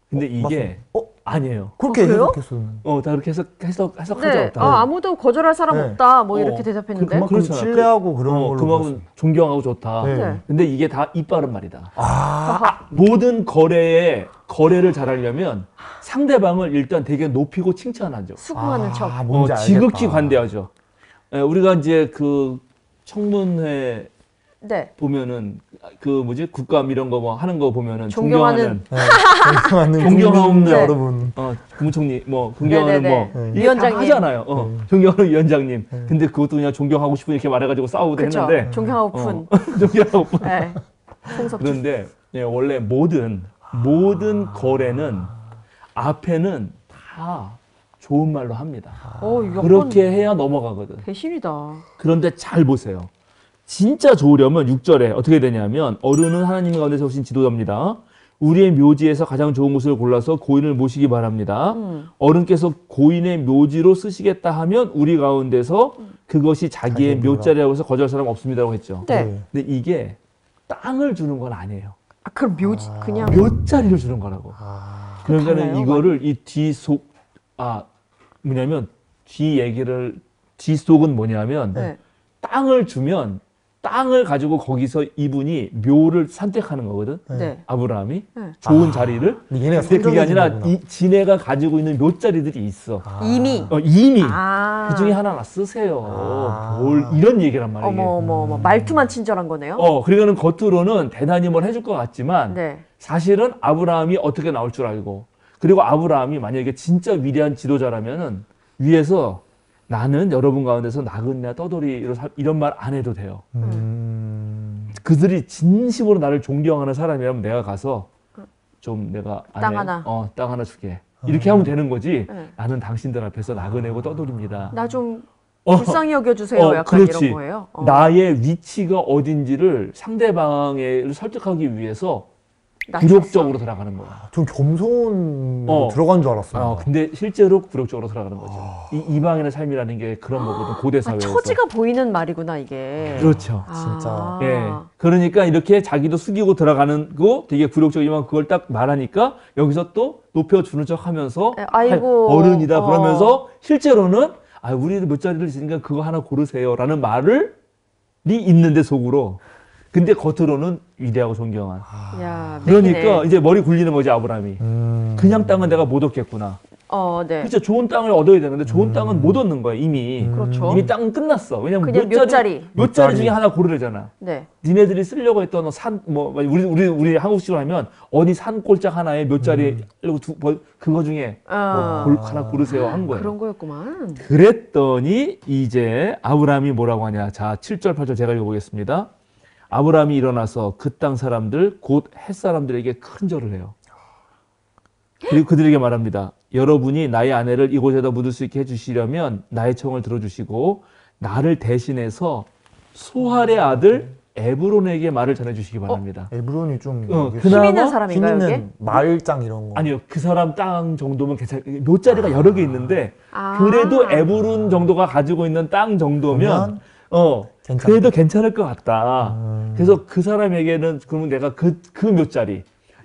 Speaker 2: 근데 이게 아니에요.
Speaker 3: 그렇게
Speaker 1: 그래요?
Speaker 3: 해석했었는데.
Speaker 2: 다 그렇게 해석하죠.
Speaker 1: 네.
Speaker 2: 다.
Speaker 1: 아무도 거절할 사람
Speaker 3: 네.
Speaker 1: 없다. 뭐 이렇게
Speaker 2: 어,
Speaker 1: 대답했는데.
Speaker 3: 그만큼
Speaker 2: 그렇잖아.
Speaker 3: 신뢰하고 그런 걸로
Speaker 2: 그만큼
Speaker 3: 봤어요.
Speaker 2: 존경하고 좋다.
Speaker 3: 네.
Speaker 1: 네.
Speaker 2: 근데 이게 다 이빠른 말이다.
Speaker 3: 아,
Speaker 2: 모든 거래를 잘하려면 상대방을 일단 되게 높이고 칭찬하죠.
Speaker 1: 수긍하는 척.
Speaker 3: 뭔지 알겠다.
Speaker 2: 지극히 관대하죠. 우리가 이제 그 청문회
Speaker 1: 네.
Speaker 2: 보면은 국감 이런 거 뭐 하는 거 보면은
Speaker 1: 존경하는.
Speaker 3: 존경하는
Speaker 2: 존경하는
Speaker 3: 국민
Speaker 1: 네.
Speaker 3: 여러분.
Speaker 2: 국무총리 존경하는
Speaker 1: 네네네.
Speaker 2: 뭐
Speaker 3: 네.
Speaker 2: 위원장님
Speaker 1: 위원장님.
Speaker 2: 하잖아요. 존경하는 위원장님. 근데 그것도 그냥 존경하고 싶은 이렇게 말해가지고 싸우고
Speaker 1: 그렇죠.
Speaker 2: 했는데
Speaker 1: 존경하고픈.
Speaker 2: 존경하고
Speaker 1: 네. 총석.
Speaker 2: 그런데 원래 모든 거래는 앞에는 다 좋은 말로 합니다.
Speaker 1: 이거
Speaker 2: 그렇게 해야 넘어가거든.
Speaker 1: 배신이다.
Speaker 2: 그런데 잘 보세요. 진짜 좋으려면 6절에 어떻게 되냐면 어른은 하나님 가운데 세우신 지도자입니다. 우리의 묘지에서 가장 좋은 곳을 골라서 고인을 모시기 바랍니다. 어른께서 고인의 묘지로 쓰시겠다 하면 우리 가운데서 그것이 자기의
Speaker 3: 자기의
Speaker 2: 묘자리라고 해서 거절할 사람 없습니다라고 했죠.
Speaker 1: 네.
Speaker 2: 근데 이게 땅을 주는 건 아니에요.
Speaker 1: 그럼 묘지 그냥
Speaker 2: 묘자리를 주는 거라고. 그러니까는
Speaker 1: 달라요,
Speaker 2: 이거를 이 뒤속은 뭐냐면
Speaker 1: 네.
Speaker 2: 땅을 주면 땅을 가지고 거기서 이분이 묘를 선택하는 거거든.
Speaker 1: 네.
Speaker 2: 아브라함이
Speaker 1: 네.
Speaker 2: 좋은 자리를.
Speaker 3: 근데 얘네가
Speaker 2: 근데 그게 아니라
Speaker 3: 선정해준 거구나.
Speaker 2: 지네가 가지고 있는 묘자리들이 있어.
Speaker 1: 이미.
Speaker 2: 이미
Speaker 1: 아.
Speaker 2: 그 중에 하나나 쓰세요.
Speaker 3: 아.
Speaker 2: 뭘 이런 얘기란 말이에요.
Speaker 1: 어머. 말투만 친절한 거네요.
Speaker 2: 그러니까는 겉으로는 대단히 뭘 해줄 것 같지만
Speaker 1: 네.
Speaker 2: 사실은 아브라함이 어떻게 나올 줄 알고, 그리고 아브라함이 만약에 진짜 위대한 지도자라면은 위에서 나는 여러분 가운데서 나그네 떠돌이 이런 말 안 해도 돼요. 그들이 진심으로 나를 존경하는 사람이라면 내가 가서 좀 내가
Speaker 1: 땅 하나.
Speaker 2: 땅 하나 줄게. 이렇게 하면 되는 거지.
Speaker 1: 네.
Speaker 2: 나는 당신들 앞에서 나그네고 떠돌입니다.
Speaker 1: 나 좀 불쌍히 여겨주세요. 약간
Speaker 2: 그렇지.
Speaker 1: 이런 거예요.
Speaker 2: 나의 위치가 어딘지를 상대방을 설득하기 위해서
Speaker 1: 낮췄어.
Speaker 2: 굴욕적으로 들어가는 거야.
Speaker 3: 좀 겸손으로 들어간 줄 알았어요.
Speaker 2: 근데 실제로 굴욕적으로 들어가는 거죠. 이 이방인의 삶이라는 게 그런 거거든. 고대 사회에서.
Speaker 1: 처지가 보이는 말이구나 이게.
Speaker 2: 그렇죠.
Speaker 3: 진짜.
Speaker 2: 예. 그러니까 이렇게 자기도 숙이고 들어가는 거 되게 굴욕적이지만 그걸 딱 말하니까 여기서 또 높여주는 척 하면서
Speaker 1: 아이고.
Speaker 2: 어른이다 그러면서 실제로는 우리들 몇 자리를 있으니까 그거 하나 고르세요 라는 말이 있는데 속으로. 근데 겉으로는 위대하고 존경한.
Speaker 1: 야,
Speaker 2: 그러니까
Speaker 1: 맥이네.
Speaker 2: 이제 머리 굴리는 거지 아브라함이. 그냥 땅은 내가 못 얻겠구나.
Speaker 1: 네.
Speaker 2: 그렇죠. 좋은 땅을 얻어야 되는데 좋은 땅은 못 얻는 거야 이미.
Speaker 1: 그렇죠.
Speaker 2: 이미 땅은 끝났어. 왜냐면
Speaker 1: 그냥 몇 자리.
Speaker 2: 몇 자리 중에 하나 고르래잖아.
Speaker 1: 네.
Speaker 2: 니네들이 쓰려고 했던 우리 한국식으로 하면 어디 산 꼴짝 하나에 몇 자리 그거 중에 하나 고르세요 한 거예요.
Speaker 1: 그런 거였구만.
Speaker 2: 그랬더니 이제 아브라함이 뭐라고 하냐. 자, 7절 8절 제가 읽어보겠습니다. 아브라함이 일어나서 그 땅 사람들 곧 헷 사람들에게 큰 절을 해요. 그리고 그들에게 말합니다. 여러분이 나의 아내를 이곳에다 묻을 수 있게 해주시려면 나의 청을 들어주시고 나를 대신해서 소할의 아들 에브론에게 말을 전해주시기 바랍니다.
Speaker 3: 에브론이 좀
Speaker 1: 힘 있는 사람인가요,
Speaker 3: 힘
Speaker 1: 여기?
Speaker 3: 있는 마을장 이런 거.
Speaker 2: 아니요, 그 사람 땅 정도면 괜찮. 묘자리가 여러 개 있는데
Speaker 1: 아.
Speaker 2: 그래도 에브론 정도가 가지고 있는 땅 정도면
Speaker 3: 괜찮다.
Speaker 2: 그래도 괜찮을 것 같다. 그래서 그 사람에게는 그러면 내가 그 묘자리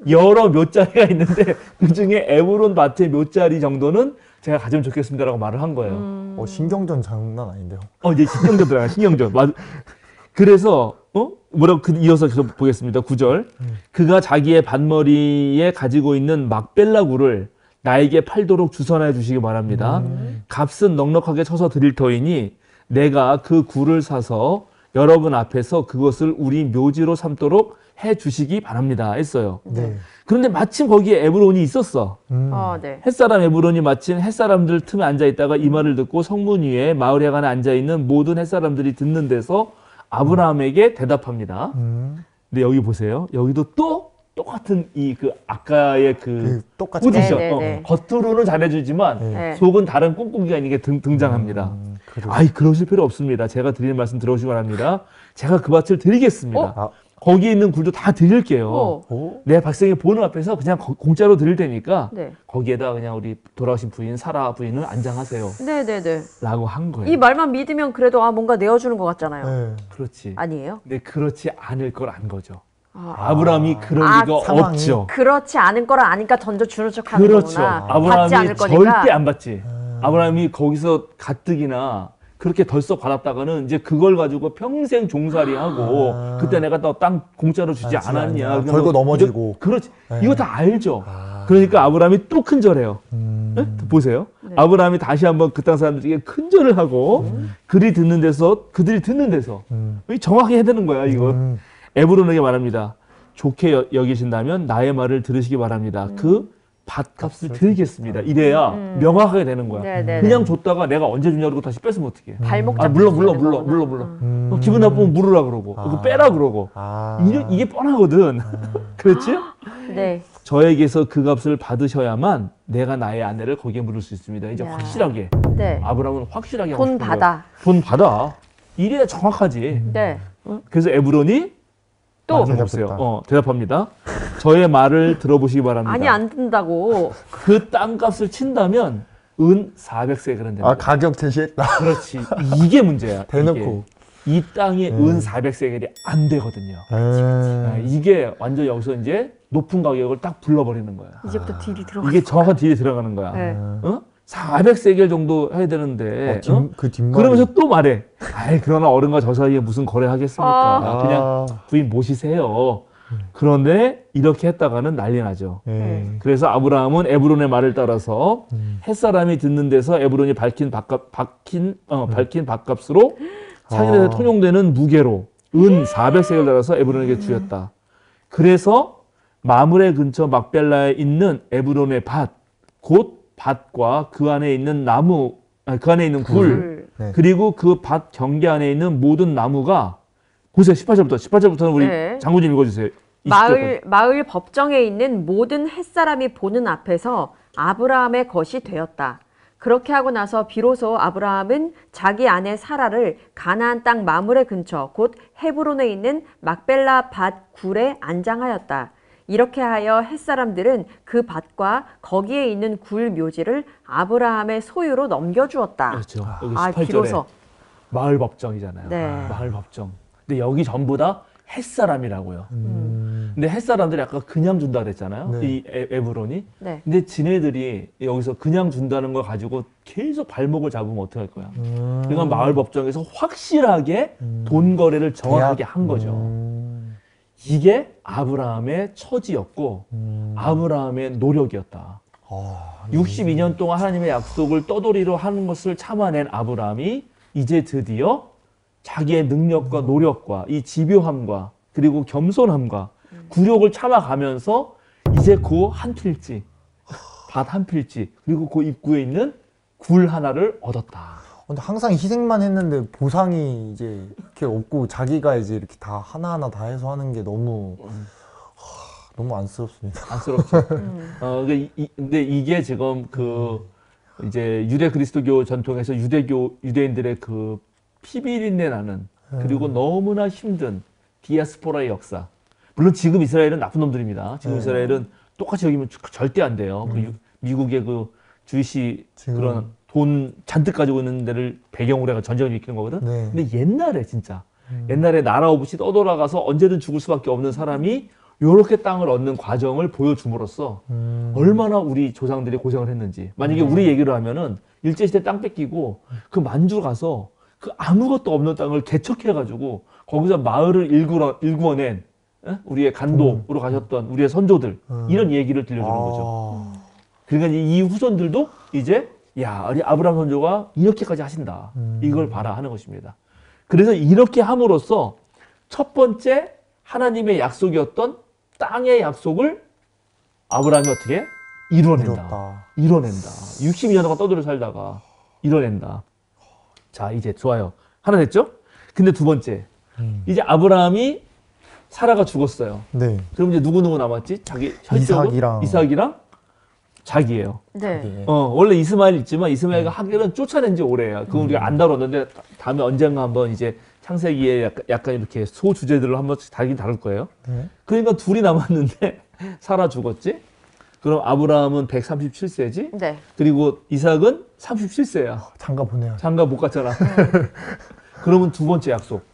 Speaker 2: 여러 묘자리가 있는데 그 중에 에브론 밭의 묘자리 정도는 제가 가지면 좋겠습니다라고 말을 한 거예요.
Speaker 3: 신경전 장난 아닌데요.
Speaker 2: 이제 신경전 들어가 신경전. 그래서 뭐라고 이어서 계속 보겠습니다. 9절. 그가 자기의 반머리에 가지고 있는 막벨라굴을 나에게 팔도록 주선해 주시기 바랍니다. 값은 넉넉하게 쳐서 드릴 터이니 내가 그 굴을 사서 여러분 앞에서 그것을 우리 묘지로 삼도록 해 주시기 바랍니다 했어요.
Speaker 3: 네.
Speaker 2: 그런데 마침 거기에 에브론이 있었어.
Speaker 1: 네.
Speaker 2: 햇사람 에브론이 마침 햇사람들 틈에 앉아있다가 이 말을 듣고 성문 위에 마을 해관에 앉아있는 모든 햇사람들이 듣는 데서 아브라함에게 대답합니다. 근데 여기 보세요. 여기도 또 똑같은 아까의
Speaker 3: 똑같이
Speaker 2: 포지션.
Speaker 1: 네네네.
Speaker 2: 겉으로는 잘해주지만
Speaker 1: 네.
Speaker 2: 속은 다른 꿍꿍이가 있는 게 등장합니다. 아이, 그러실 필요 없습니다. 제가 드리는 말씀 들어오시기 바랍니다. 제가 그 밭을 드리겠습니다. 거기 있는 굴도 다 드릴게요. 내 백성이 보는 앞에서 그냥 공짜로 드릴 테니까
Speaker 1: 네.
Speaker 2: 거기에다 그냥 우리 돌아오신 부인 사라 부인을 안장하세요.
Speaker 1: 네네네.
Speaker 2: 라고 한 거예요.
Speaker 1: 이 말만 믿으면 그래도 뭔가 내어주는 것 같잖아요.
Speaker 2: 그렇지.
Speaker 1: 아니에요?
Speaker 2: 근데 그렇지 않을 걸 안 거죠. 아브라함이 그럴 리가
Speaker 3: 상황이.
Speaker 2: 없죠.
Speaker 1: 그렇지 않은 거를 아니까 던져주는 척 하는
Speaker 2: 그렇죠.
Speaker 1: 거구나. 받지 않을
Speaker 2: 아브라함이
Speaker 1: 거니까.
Speaker 2: 절대 안 받지. 아브라함이 거기서 가뜩이나 그렇게 덜썩 받았다가는 이제 그걸 가지고 평생 종살이하고 그때 내가 또 땅 공짜로 주지 않았냐. 그러니까
Speaker 3: 걸고 넘어지고.
Speaker 2: 그렇지. 이거 다 알죠. 그러니까 아브라함이 또 큰절해요. 네? 보세요.
Speaker 1: 네.
Speaker 2: 아브라함이 다시 한번 그 땅 사람들에게 큰절을 하고 그들이 듣는 데서 정확히 해야 되는 거야. 이거. 에브론에게 말합니다. 좋게 여기신다면 나의 말을 들으시기 바랍니다. 그 밭값을 드리겠습니다. 이래야 명확하게 되는 거야.
Speaker 1: 네네네.
Speaker 2: 그냥 줬다가 내가 언제 주냐 그러고 다시 뺏으면 어떡해.
Speaker 1: 발목
Speaker 2: 아,
Speaker 1: 잡고
Speaker 2: 물러. 기분 나쁘면 물으라 그러고. 이거 빼라 그러고. 이게 뻔하거든. 그렇지?
Speaker 1: 네.
Speaker 2: 저에게서 그 값을 받으셔야만 내가 나의 아내를 거기에 물을 수 있습니다. 이제
Speaker 1: 야.
Speaker 2: 확실하게.
Speaker 1: 네.
Speaker 2: 아브라함은 확실하게 하고
Speaker 1: 돈
Speaker 2: 싶은
Speaker 1: 받아.
Speaker 2: 거야. 돈 받아. 이래야 정확하지.
Speaker 1: 네.
Speaker 2: 그래서 에브론이
Speaker 1: 또
Speaker 2: 보세요. 대답합니다. 저의 말을 들어보시기 바랍니다.
Speaker 1: 아니 안 든다고.
Speaker 2: 그 땅값을 친다면 은 400세겔은 됩니다.
Speaker 3: 가격 제시했다.
Speaker 2: 그렇지. 이게 문제야.
Speaker 3: 대놓고.
Speaker 2: 이 땅이 은 400세겔이 안 되거든요. 이게 완전 여기서 이제 높은 가격을 딱 불러버리는 거야.
Speaker 1: 이제부터 딜이 들어가.
Speaker 2: 이게 정확한 딜이 들어가는 거야.
Speaker 1: 네.
Speaker 2: 400세겔 정도 해야 되는데.
Speaker 3: 그 뒷말이.
Speaker 2: 그러면서 또 말해. 아이, 그러나 어른과 저 사이에 무슨 거래하겠습니까? 그냥 부인 모시세요. 그런데 이렇게 했다가는 난리 나죠. 그래서 아브라함은 에브론의 말을 따라서 햇사람이 듣는 데서 에브론이 밝힌 밭값으로 상인에서 통용되는 무게로 은 400세겔 달아서 에브론에게 주었다. 그래서 마므레 근처 막벨라에 있는 에브론의 밭, 곧 밭과 그 안에 있는 그 안에 있는 굴, 그리고 그 밭 경계 안에 있는 모든 나무가 보세요. 18절부터는 우리
Speaker 1: 네.
Speaker 2: 장군님 읽어주세요.
Speaker 1: 마을 법정에 있는 모든 햇사람이 보는 앞에서 아브라함의 것이 되었다. 그렇게 하고 나서 비로소 아브라함은 자기 아내 사라를 가나안 땅 마므레 근처 곧 헤브론에 있는 막벨라 밭 굴에 안장하였다. 이렇게 하여 햇사람들은 그 밭과 거기에 있는 굴 묘지를 아브라함의 소유로 넘겨주었다.
Speaker 2: 그렇죠. 여기 18절에
Speaker 1: 비로소.
Speaker 2: 마을 법정이잖아요.
Speaker 1: 네.
Speaker 2: 마을 법정. 근데 여기 전부 다 햇사람이라고요. 근데 햇사람들이 아까 그냥 준다 그랬잖아요.
Speaker 3: 네.
Speaker 2: 이 에브론이.
Speaker 1: 네.
Speaker 2: 근데 지네들이 여기서 그냥 준다는 걸 가지고 계속 발목을 잡으면 어떡할 거야. 그러니까 마을 법정에서 확실하게 돈 거래를 정확하게 한 거죠. 이게 아브라함의 처지였고 아브라함의 노력이었다. 62년 동안 하나님의 약속을 떠돌이로 하는 것을 참아낸 아브라함이 이제 드디어 자기의 능력과 노력과 이 집요함과 그리고 겸손함과 굴욕을 참아가면서 이제 그 한 필지, 밭 한 필지, 그리고 그 입구에 있는 굴 하나를 얻었다.
Speaker 3: 근데 항상 희생만 했는데 보상이 이제 이렇게 없고 자기가 이제 이렇게 다 하나하나 다 해서 하는 게 너무 안쓰럽습니다.
Speaker 2: 안쓰럽죠. 근데 이게 지금 이제 유대 그리스도교 전통에서 유대인들의 그 피비린내 나는 그리고 너무나 힘든 디아스포라의 역사. 물론 지금 이스라엘은 나쁜 놈들입니다. 지금 이스라엘은 똑같이 여기면 절대 안 돼요. 미국의 그 주이시 그런 돈 잔뜩 가지고 있는 데를 배경으로 해서 전쟁을 일으키는 거거든. 근데 옛날에 진짜 옛날에 나라 없이 떠돌아가서 언제든 죽을 수밖에 없는 사람이 요렇게 땅을 얻는 과정을 보여줌으로써 얼마나 우리 조상들이 고생을 했는지. 만약에 우리 얘기를 하면은 일제시대 땅 뺏기고 그 만주 가서 그 아무것도 없는 땅을 개척해가지고 거기서 마을을 일구어낸 우리의 간도로 가셨던 우리의 선조들 이런 얘기를 들려주는 거죠. 그러니까 이 후손들도 이제 야, 우리 아브라함 선조가 이렇게까지 하신다. 이걸 봐라 하는 것입니다. 그래서 이렇게 함으로써 첫 번째 하나님의 약속이었던 땅의 약속을 아브라함이 어떻게? 이뤄낸다. 62년 동안 떠돌이 살다가 이뤄낸다. 자, 이제 좋아요. 하나 됐죠? 근데 두 번째. 이제 아브라함이 사라가 죽었어요.
Speaker 3: 네.
Speaker 2: 그럼 이제 누구 남았지? 자기 혈족은 이삭이랑 자기예요.
Speaker 1: 네.
Speaker 2: 원래 이스마엘 있지만 이스마엘과 하겔은 쫓아낸 지 오래야. 그건 우리가 안 다뤘는데 다음에 언젠가 한번 이제 창세기에 약간 이렇게 소주제들로 한번 다루긴 다룰 거예요.
Speaker 3: 네.
Speaker 2: 그러니까 둘이 남았는데 사라 죽었지? 그럼 아브라함은 137세지?
Speaker 1: 네.
Speaker 2: 그리고 이삭은 37세야.
Speaker 3: 장가 보내요.
Speaker 2: 장가 못 갔잖아. 그러면 두 번째 약속.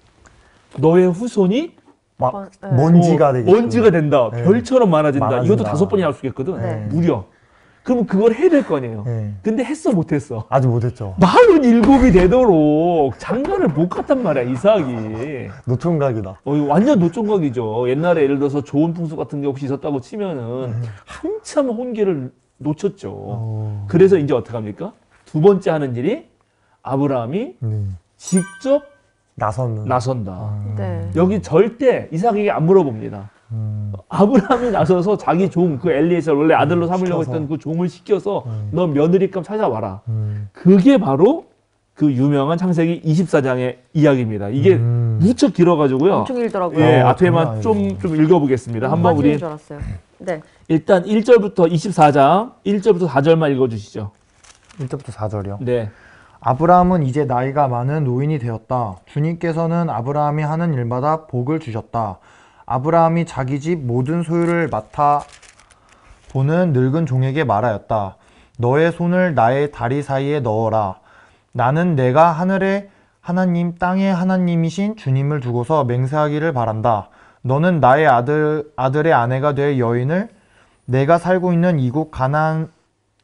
Speaker 2: 너의 후손이
Speaker 3: 막 먼지가 되겠죠.
Speaker 2: 먼지가 된다.
Speaker 3: 네.
Speaker 2: 별처럼 많아진다.
Speaker 3: 많아진다.
Speaker 2: 이것도 5번이나 약속했거든.
Speaker 1: 네.
Speaker 2: 무려. 그럼 그걸 해야 될 거 아니에요.
Speaker 3: 네.
Speaker 2: 근데 했어 못했어.
Speaker 3: 아직 못했죠.
Speaker 2: 47이 되도록 장가를 못 갔단 말이야, 이삭이.
Speaker 3: 노총각이다.
Speaker 2: 이거 완전 노총각이죠. 옛날에 예를 들어서 좋은 풍수 같은 게 혹시 있었다고 치면은 한참 혼기를 놓쳤죠. 그래서 이제 어떡합니까? 두 번째 하는 일이 아브라함이 직접 나선다.
Speaker 1: 네.
Speaker 2: 여기 절대 이삭에게 안 물어봅니다. 아브라함이 나서서 자기 종, 그 엘리에셀 원래 아들로 삼으려고
Speaker 3: 시켜서.
Speaker 2: 했던 그 종을 시켜서 너 며느리감 찾아와라. 그게 바로 그 유명한 창세기 24장의 이야기입니다. 이게 무척 길어가지고요.
Speaker 1: 엄청 길더라고요.
Speaker 2: 예,
Speaker 3: 아,
Speaker 2: 앞에만
Speaker 3: 장난
Speaker 2: 좀 읽어보겠습니다. 한번 우리
Speaker 1: 줄 알았어요. 네.
Speaker 2: 일단 1절부터 24장 1절부터 4절만 읽어주시죠.
Speaker 3: 1절부터 4절이요.
Speaker 2: 네.
Speaker 3: 아브라함은 이제 나이가 많은 노인이 되었다. 주님께서는 아브라함이 하는 일마다 복을 주셨다. 아브라함이 자기 집 모든 소유를 맡아 보는 늙은 종에게 말하였다. 너의 손을 나의 다리 사이에 넣어라. 나는 내가 하늘의 하나님 땅의 하나님이신 주님을 두고서 맹세하기를 바란다. 너는 나의 아들의 아내가 될 여인을 내가 살고 있는 이곳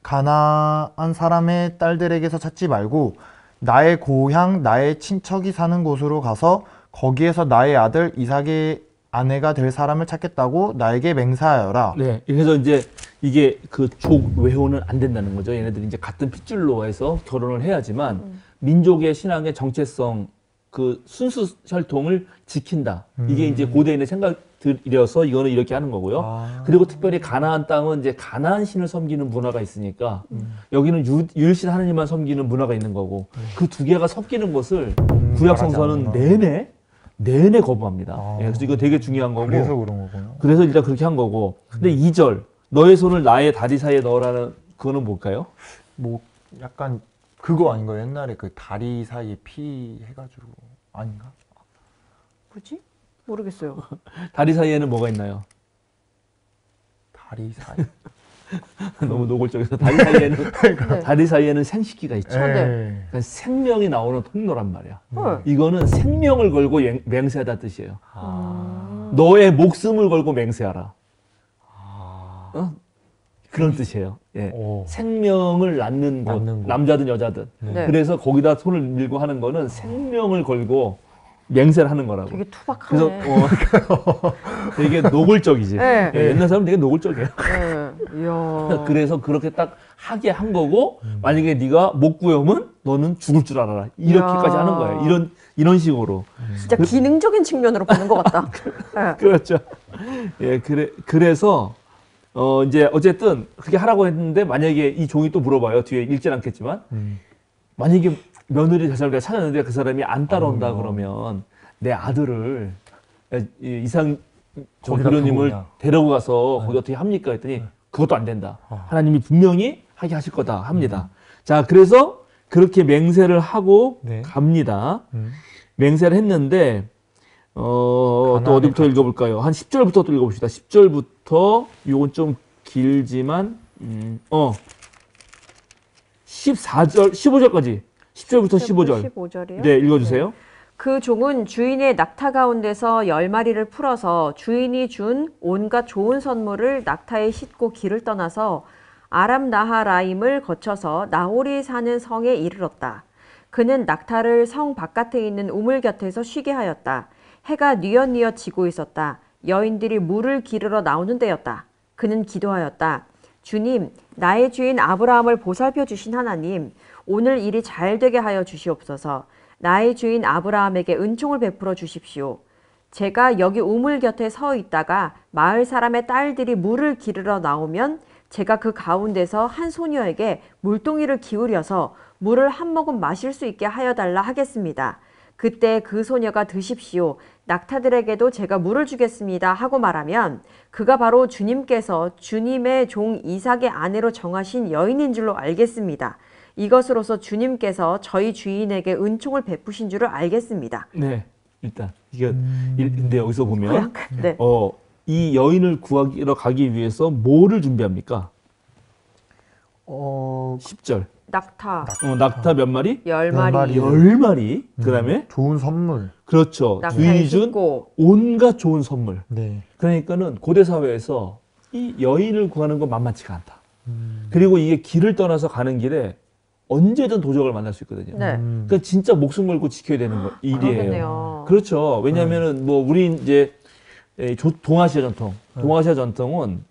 Speaker 3: 가나안 사람의 딸들에게서 찾지 말고 나의 고향 나의 친척이 사는 곳으로 가서 거기에서 나의 아들 이삭의 아내가 될 사람을 찾겠다고 나에게 맹세하여라.
Speaker 2: 네. 그래서 이제 이게 그 족 외호는 안 된다는 거죠. 얘네들이 이제 같은 핏줄로 해서 결혼을 해야지만 민족의 신앙의 정체성, 그 순수 혈통을 지킨다. 이게 이제 고대인의 생각들이어서 이거는 이렇게 하는 거고요. 그리고 특별히 가나안 땅은 이제 가나안 신을 섬기는 문화가 있으니까 여기는 유일신 하나님만 섬기는 문화가 있는 거고 그 두 개가 섞이는 것을 구약 성서는 내내 거부합니다. 예, 그래서 이거 되게 중요한 거고.
Speaker 3: 그래서 그런 거군요.
Speaker 2: 그래서 일단 그렇게 한 거고. 근데 2절 너의 손을 나의 다리 사이에 넣으라는 그거는 뭘까요?
Speaker 3: 뭐 약간 그거 아닌가요? 옛날에 그 다리 사이에 피 해가지고 아닌가?
Speaker 1: 뭐지? 모르겠어요.
Speaker 2: 다리 사이에는 뭐가 있나요?
Speaker 3: 다리 사이.
Speaker 2: 너무 노골적이어서 다리 사이에는 생식기가 있죠.
Speaker 1: 네.
Speaker 2: 그러니까 생명이 나오는 통로란 말이야.
Speaker 1: 헐.
Speaker 2: 이거는 생명을 걸고 맹세하다 뜻이에요. 너의 목숨을 걸고 맹세하라. 그런 뜻이에요. 예. 생명을 낳는 곳, 남자든 여자든.
Speaker 1: 네.
Speaker 2: 그래서 거기다 손을 밀고 하는 거는 생명을 걸고 맹세를 하는 거라고.
Speaker 1: 되게 투박하네.
Speaker 2: 그래서 되게 노골적이지.
Speaker 1: 네.
Speaker 2: 예, 옛날 사람 되게 노골적이에요.
Speaker 1: 네. 이야.
Speaker 2: 그래서 그렇게 딱 하게 한 거고 만약에 네가 못 구하면 너는 죽을 줄 알아라. 이렇게까지 하는 거예요. 이런 식으로.
Speaker 1: 진짜 기능적인 측면으로 보는 것 같다. 네.
Speaker 2: 그렇죠. 예, 그래서 이제 어쨌든 그렇게 하라고 했는데 만약에 이 종이 또 물어봐요. 뒤에 읽진 않겠지만 만약에 며느리 될 사람을 내가 찾았는데 그 사람이 안 따라온다 그러면 내 아들을 이상 조교님을 데리고 가서 거기 어떻게 합니까? 했더니 그것도 안 된다. 하나님이 분명히 하게 하실 거다 합니다. 자, 그래서 그렇게 맹세를 하고 갑니다. 맹세를 했는데 또 어디부터 읽어볼까요? 한 10절부터 또 읽어봅시다. 10절부터 요건 좀 길지만 14절, 15절까지 10절부터 15절.
Speaker 1: 15절이요?
Speaker 2: 네, 읽어주세요.
Speaker 1: 그 종은 주인의 낙타 가운데서 10마리를 풀어서 주인이 준 온갖 좋은 선물을 낙타에 싣고 길을 떠나서 아람 나하라임을 거쳐서 나홀이 사는 성에 이르렀다. 그는 낙타를 성 바깥에 있는 우물 곁에서 쉬게 하였다. 해가 뉘엿뉘엿 지고 있었다. 여인들이 물을 기르러 나오는 때였다. 그는 기도하였다. 주님, 나의 주인 아브라함을 보살펴 주신 하나님, 오늘 일이 잘 되게 하여 주시옵소서. 나의 주인 아브라함에게 은총을 베풀어 주십시오. 제가 여기 우물 곁에 서 있다가 마을 사람의 딸들이 물을 기르러 나오면 제가 그 가운데서 한 소녀에게 물동이를 기울여서 물을 한 모금 마실 수 있게 하여 달라 하겠습니다. 그때 그 소녀가 드십시오. 낙타들에게도 제가 물을 주겠습니다. 하고 말하면 그가 바로 주님께서 주님의 종 이삭의 아내로 정하신 여인인 줄로 알겠습니다. 이것으로서 주님께서 저희 주인에게 은총을 베푸신 줄을 알겠습니다.
Speaker 2: 네, 일단 이게 근데 여기서 보면
Speaker 1: 네.
Speaker 2: 이 여인을 구하러 가기 위해서 뭐를 준비합니까? 10절.
Speaker 1: 낙타
Speaker 2: 낙타 몇 마리?
Speaker 1: 10마리.
Speaker 2: 10마리. 그다음에
Speaker 3: 좋은 선물.
Speaker 2: 그렇죠. 주인이 준 온갖 좋은 선물.
Speaker 3: 네.
Speaker 2: 그러니까는 고대 사회에서 이 여인을 구하는 건 만만치가 않다. 그리고 이게 길을 떠나서 가는 길에 언제든 도적을 만날 수 있거든요.
Speaker 1: 네.
Speaker 2: 그러니까 진짜 목숨 걸고 지켜야 되는 일이에요.
Speaker 1: 그러겠네요.
Speaker 2: 그렇죠. 왜냐하면은 뭐 우리 이제 동아시아 전통, 동아시아 전통은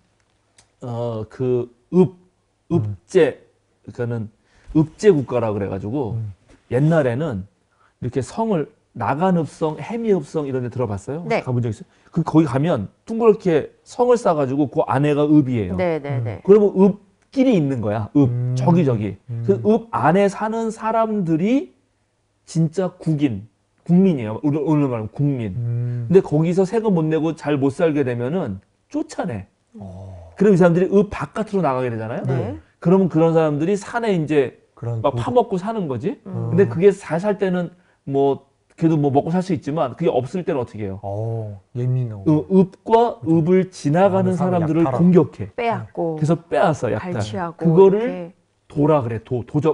Speaker 2: 그 읍제 그러니까는 읍제 국가라 그래가지고 옛날에는 이렇게 성을 나간읍성, 해미읍성 이런 데 들어봤어요?
Speaker 1: 네.
Speaker 2: 가본 적 있어요? 거기 가면 둥그렇게 성을 쌓아가지고 그 안에가 읍이에요.
Speaker 1: 네네네.
Speaker 2: 그러면 읍끼리 있는 거야. 저기. 그 읍 안에 사는 사람들이 진짜 국민이에요. 오늘 말하면 국민. 근데 거기서 세금 못 내고 잘 못 살게 되면은 쫓아내. 그럼 이 사람들이 읍 바깥으로 나가게 되잖아요.
Speaker 1: 네.
Speaker 2: 그러면 그런 사람들이 산에 이제 막 파먹고 사는 거지. 근데 그게 잘 살 때는 뭐 그래도 뭐 먹고 살 수 있지만 그게 없을 때는 어떻게 해요?
Speaker 3: 예민하고.
Speaker 2: 읍과 읍을 지나가는 사람들을
Speaker 3: 약탈하라.
Speaker 2: 공격해.
Speaker 1: 빼앗고
Speaker 2: 그래서 빼앗어 약탈.
Speaker 1: 갈취하고
Speaker 2: 그거를
Speaker 1: 이렇게.
Speaker 2: 도라 그래.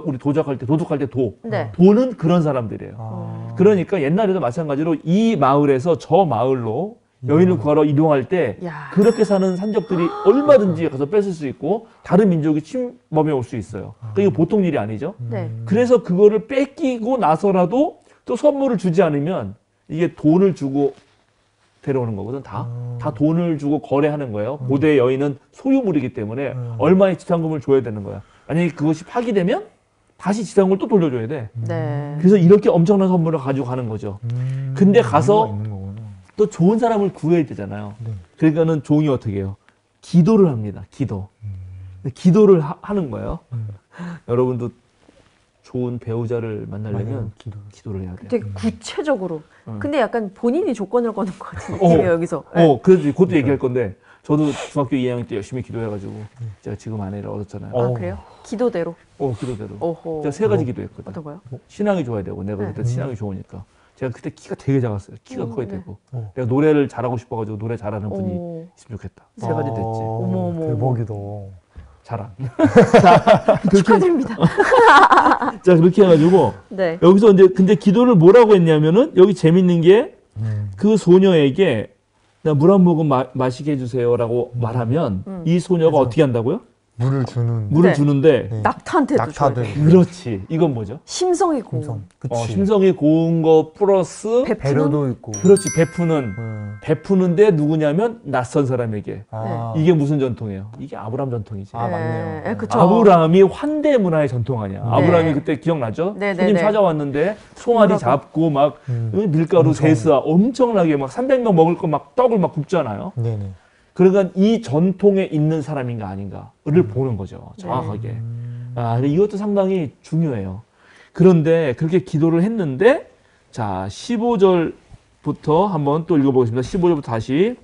Speaker 2: 우리 도적할 때 도.
Speaker 1: 네.
Speaker 2: 도는 그런 사람들이에요. 그러니까 옛날에도 마찬가지로 이 마을에서 저 마을로 여인을 구하러 이동할 때
Speaker 1: 야.
Speaker 2: 그렇게 사는 산적들이 얼마든지 가서 뺏을 수 있고 다른 민족이 침범해 올 수 있어요. 그러니까 이거 보통 일이 아니죠.
Speaker 1: 네.
Speaker 2: 그래서 그거를 뺏기고 나서라도 또 선물을 주지 않으면 이게 돈을 주고 데려오는 거거든. 다 돈을 주고 거래하는 거예요. 고대 여인은 소유물이기 때문에 얼마의 지참금을 줘야 되는 거야. 만약에 그것이 파기되면 다시 지참금을 또 돌려줘야 돼.
Speaker 1: 네.
Speaker 2: 그래서 이렇게 엄청난 선물을 가지고 가는 거죠. 근데 가서 또 좋은 사람을 구해야 되잖아요. 그러니까는 종이 어떻게 해요? 기도를 합니다. 기도를 하는 거예요. 여러분도 좋은 배우자를 만나려면 기도를 해야 돼요.
Speaker 1: 되게 구체적으로. 근데 약간 본인이 조건을 거는 것 같은 느낌이에요, 여기서.
Speaker 2: 그래서 그것도 얘기할 건데 저도 중학교 2학년 때 열심히 기도해가지고 제가 지금 아내를 얻었잖아요.
Speaker 1: 아, 그래요? 기도대로?
Speaker 2: 기도대로.
Speaker 1: 오호.
Speaker 2: 제가 3가지 기도했거든.
Speaker 1: 어떤 거요?
Speaker 2: 신앙이 좋아야 되고 내가 그때 신앙이 좋으니까. 제가 그때 키가 되게 작았어요. 키가 커야
Speaker 1: 네.
Speaker 2: 되고. 내가 노래를 잘하고 싶어가지고 노래 잘하는 분이 있으면 좋겠다. 3가지 됐지.
Speaker 1: 어머.
Speaker 3: 대박이다.
Speaker 2: 자랑.
Speaker 1: 축하드립니다.
Speaker 2: 자, 그렇게 해가지고
Speaker 1: 네.
Speaker 2: 여기서 이제 근데 기도를 뭐라고 했냐면은 여기 재밌는 게 그 소녀에게 나 물 한 모금 마시게 해주세요라고 말하면 이 소녀가 어떻게 한다고요?
Speaker 3: 물을 주는.
Speaker 1: 네.
Speaker 2: 주는데
Speaker 1: 낙타한테도
Speaker 3: 낙타들.
Speaker 1: 줘요.
Speaker 2: 그렇지. 이건 뭐죠?
Speaker 1: 심성이 고운.
Speaker 3: 심성. 그치.
Speaker 2: 심성이 고운 거 플러스
Speaker 3: 배려도 있고.
Speaker 2: 그렇지. 베푸는데 누구냐면 낯선 사람에게. 이게 무슨 전통이에요? 이게 아브라함 전통이지.
Speaker 3: 맞네요.
Speaker 1: 네, 그쵸.
Speaker 2: 아브라함이 환대 문화의 전통 아니야. 아브라함이 그때 기억나죠?
Speaker 1: 네,
Speaker 2: 손님
Speaker 1: 네.
Speaker 2: 찾아왔는데 송아리 잡고 막 밀가루 세수와 엄청나게 막 300명 먹을 거 막 떡을 막 굽잖아요.
Speaker 3: 네네.
Speaker 2: 그러니까 이 전통에 있는 사람인가 아닌가를 보는 거죠. 정확하게. 근데 이것도 상당히 중요해요. 그런데 그렇게 기도를 했는데 자 15절부터 한번 또 읽어보겠습니다. 15절부터 다시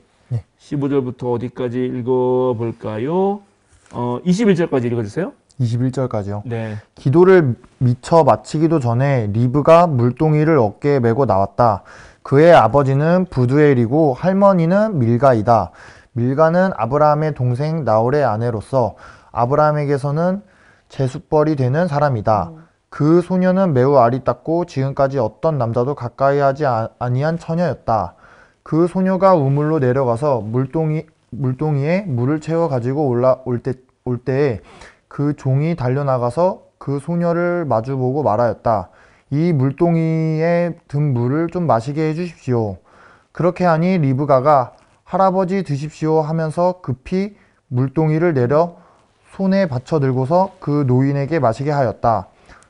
Speaker 2: 15절부터 어디까지 읽어볼까요? 21절까지 읽어주세요.
Speaker 3: 21절까지요.
Speaker 2: 네.
Speaker 3: 기도를 미처 마치기도 전에 리브가 물동이를 어깨에 메고 나왔다. 그의 아버지는 부두엘이고 할머니는 밀가이다. 밀가는 아브라함의 동생 나홀의 아내로서 아브라함에게서는 제숫벌이 되는 사람이다. 그 소녀는 매우 아리따고 지금까지 어떤 남자도 가까이 하지 아니한 처녀였다. 그 소녀가 우물로 내려가서 물동이에 물을 채워 가지고 올 때에 그 종이 달려나가서 그 소녀를 마주보고 말하였다. 이 물동이에 든 물을 좀 마시게 해주십시오. 그렇게 하니 리브가가 할아버지 드십시오 하면서 급히 물동이를 내려 손에 받쳐 들고서 그 노인에게 마시게 하였다.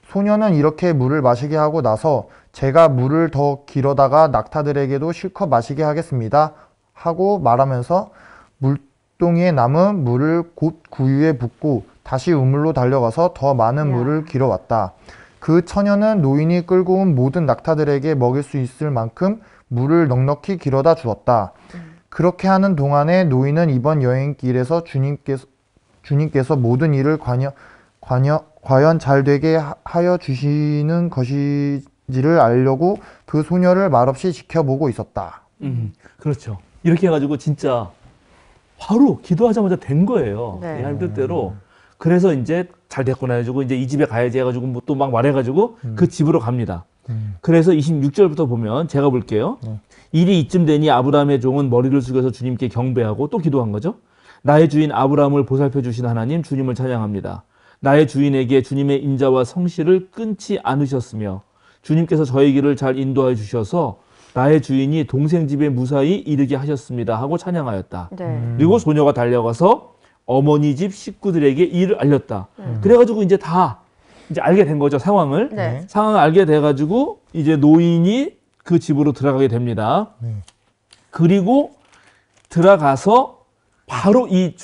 Speaker 3: 소녀는 이렇게 물을 마시게 하고 나서 제가 물을 더 길어다가 낙타들에게도 실컷 마시게 하겠습니다 하고 말하면서 물동이에 남은 물을 곧 구유에 붓고 다시 우물로 달려가서 더 많은 물을 길어왔다. 그 처녀는 노인이 끌고 온 모든 낙타들에게 먹일 수 있을 만큼 물을 넉넉히 길어다 주었다. 그렇게 하는 동안에 노인은 이번 여행길에서 주님께서 모든 일을 과연 잘 되게 하여 주시는 것인지를 알려고 그 소녀를 말없이 지켜보고 있었다.
Speaker 2: 그렇죠. 이렇게 해가지고 진짜 바로 기도하자마자 된 거예요.
Speaker 1: 네.
Speaker 2: 하나님 뜻대로. 그래서 이제 잘 됐구나 해가지고 이제 이 집에 가야지 해가지고 뭐 또 막 말해가지고 그 집으로 갑니다. 그래서 26절부터 보면 제가 볼게요. 일이 이쯤 되니 아브라함의 종은 머리를 숙여서 주님께 경배하고 또 기도한 거죠. 나의 주인 아브라함을 보살펴 주신 하나님 주님을 찬양합니다. 나의 주인에게 주님의 인자와 성실을 끊지 않으셨으며 주님께서 저의 길을 잘 인도하여 주셔서 나의 주인이 동생 집에 무사히 이르게 하셨습니다 하고 찬양하였다.
Speaker 1: 네.
Speaker 2: 그리고 소녀가 달려가서 어머니 집 식구들에게 이를 알렸다. 그래가지고 이제 다 이제 알게 된 거죠, 상황을.
Speaker 1: 네.
Speaker 2: 상황을 알게 돼가지고 이제 노인이 그 집으로 들어가게 됩니다. 그리고 들어가서 바로 이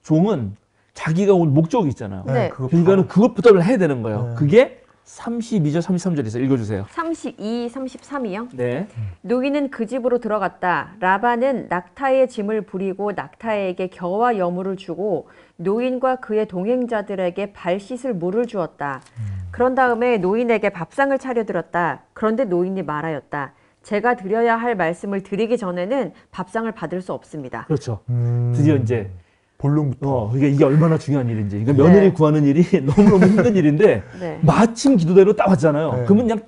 Speaker 2: 종은 자기가 온 목적이 있잖아요.
Speaker 1: 네.
Speaker 2: 그러니까는 그것부터 해야 되는 거예요. 그게 32절, 33절 있어요. 읽어주세요.
Speaker 1: 32, 33이요.
Speaker 2: 네.
Speaker 1: 노인은 그 집으로 들어갔다. 라반은 낙타의 짐을 부리고 낙타에게 겨와 여물을 주고 노인과 그의 동행자들에게 발 씻을 물을 주었다. 그런 다음에 노인에게 밥상을 차려드렸다. 그런데 노인이 말하였다. 제가 드려야 할 말씀을 드리기 전에는 밥상을 받을 수 없습니다.
Speaker 2: 그렇죠. 드디어 이제
Speaker 3: 본론부터.
Speaker 2: 이게 얼마나 중요한 일인지. 그러니까 며느리
Speaker 1: 네.
Speaker 2: 구하는 일이 너무너무 힘든 일인데
Speaker 1: 네.
Speaker 2: 마침 기도대로 딱 왔잖아요.
Speaker 3: 네.
Speaker 2: 그러면 그냥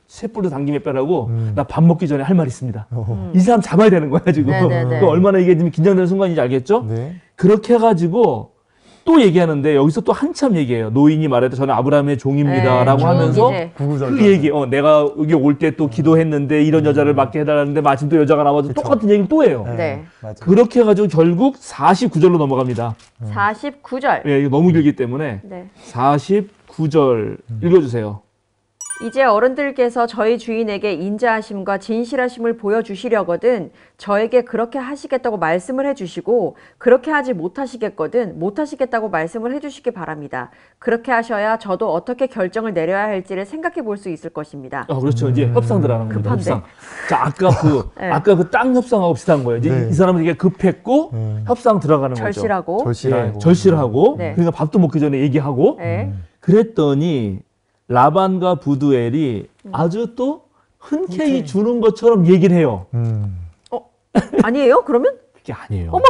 Speaker 2: 셋불로 당김에 빼라고 나 밥 먹기 전에 할 말 있습니다.
Speaker 3: 어.
Speaker 2: 이 사람 잡아야 되는 거야 지금.
Speaker 1: 네, 네, 네.
Speaker 2: 그 얼마나 이게 지금 긴장되는 순간인지 알겠죠?
Speaker 3: 네.
Speaker 2: 그렇게 해가지고 또 얘기하는데 여기서 또 한참 얘기해요. 노인이 말해도 저는 아브라함의 종입니다라고
Speaker 1: 네,
Speaker 2: 하면서
Speaker 1: 이제.
Speaker 2: 그 얘기, 내가 여기 올 때 또 기도했는데 이런 여자를 맡게 해달라는데 마침 또 여자가 나와서
Speaker 3: 그쵸.
Speaker 2: 똑같은 얘기를 또 해요.
Speaker 1: 네.
Speaker 3: 맞아요.
Speaker 2: 그렇게 해가지고 결국 49절로 넘어갑니다.
Speaker 1: 49절.
Speaker 2: 예, 이거 너무 길기 때문에
Speaker 1: 네.
Speaker 2: 49절 읽어주세요.
Speaker 1: 이제 어른들께서 저희 주인에게 인자하심과 진실하심을 보여주시려거든 저에게 그렇게 하시겠다고 말씀을 해주시고 그렇게 하지 못하시겠다고 말씀을 해주시기 바랍니다. 그렇게 하셔야 저도 어떻게 결정을 내려야 할지를 생각해 볼 수 있을 것입니다.
Speaker 2: 그렇죠. 이제 협상 들어가는 겁니다.
Speaker 1: 급한데?
Speaker 2: 협상. 자,
Speaker 1: 네.
Speaker 2: 아까 그 땅 협상하고 비슷한 거예요. 이제
Speaker 3: 네.
Speaker 2: 이 사람은 되게 급했고 협상 들어가는 거죠.
Speaker 1: 절실하고.
Speaker 3: 절실하고.
Speaker 2: 절실하고.
Speaker 1: 네.
Speaker 2: 그러니까 밥도 먹기 전에 얘기하고.
Speaker 1: 네.
Speaker 2: 그랬더니 라반과 부두엘이 아주 또 흔쾌히 주는 것처럼 얘기를 해요.
Speaker 1: 아니에요? 그러면?
Speaker 2: 그게 아니에요. 어머!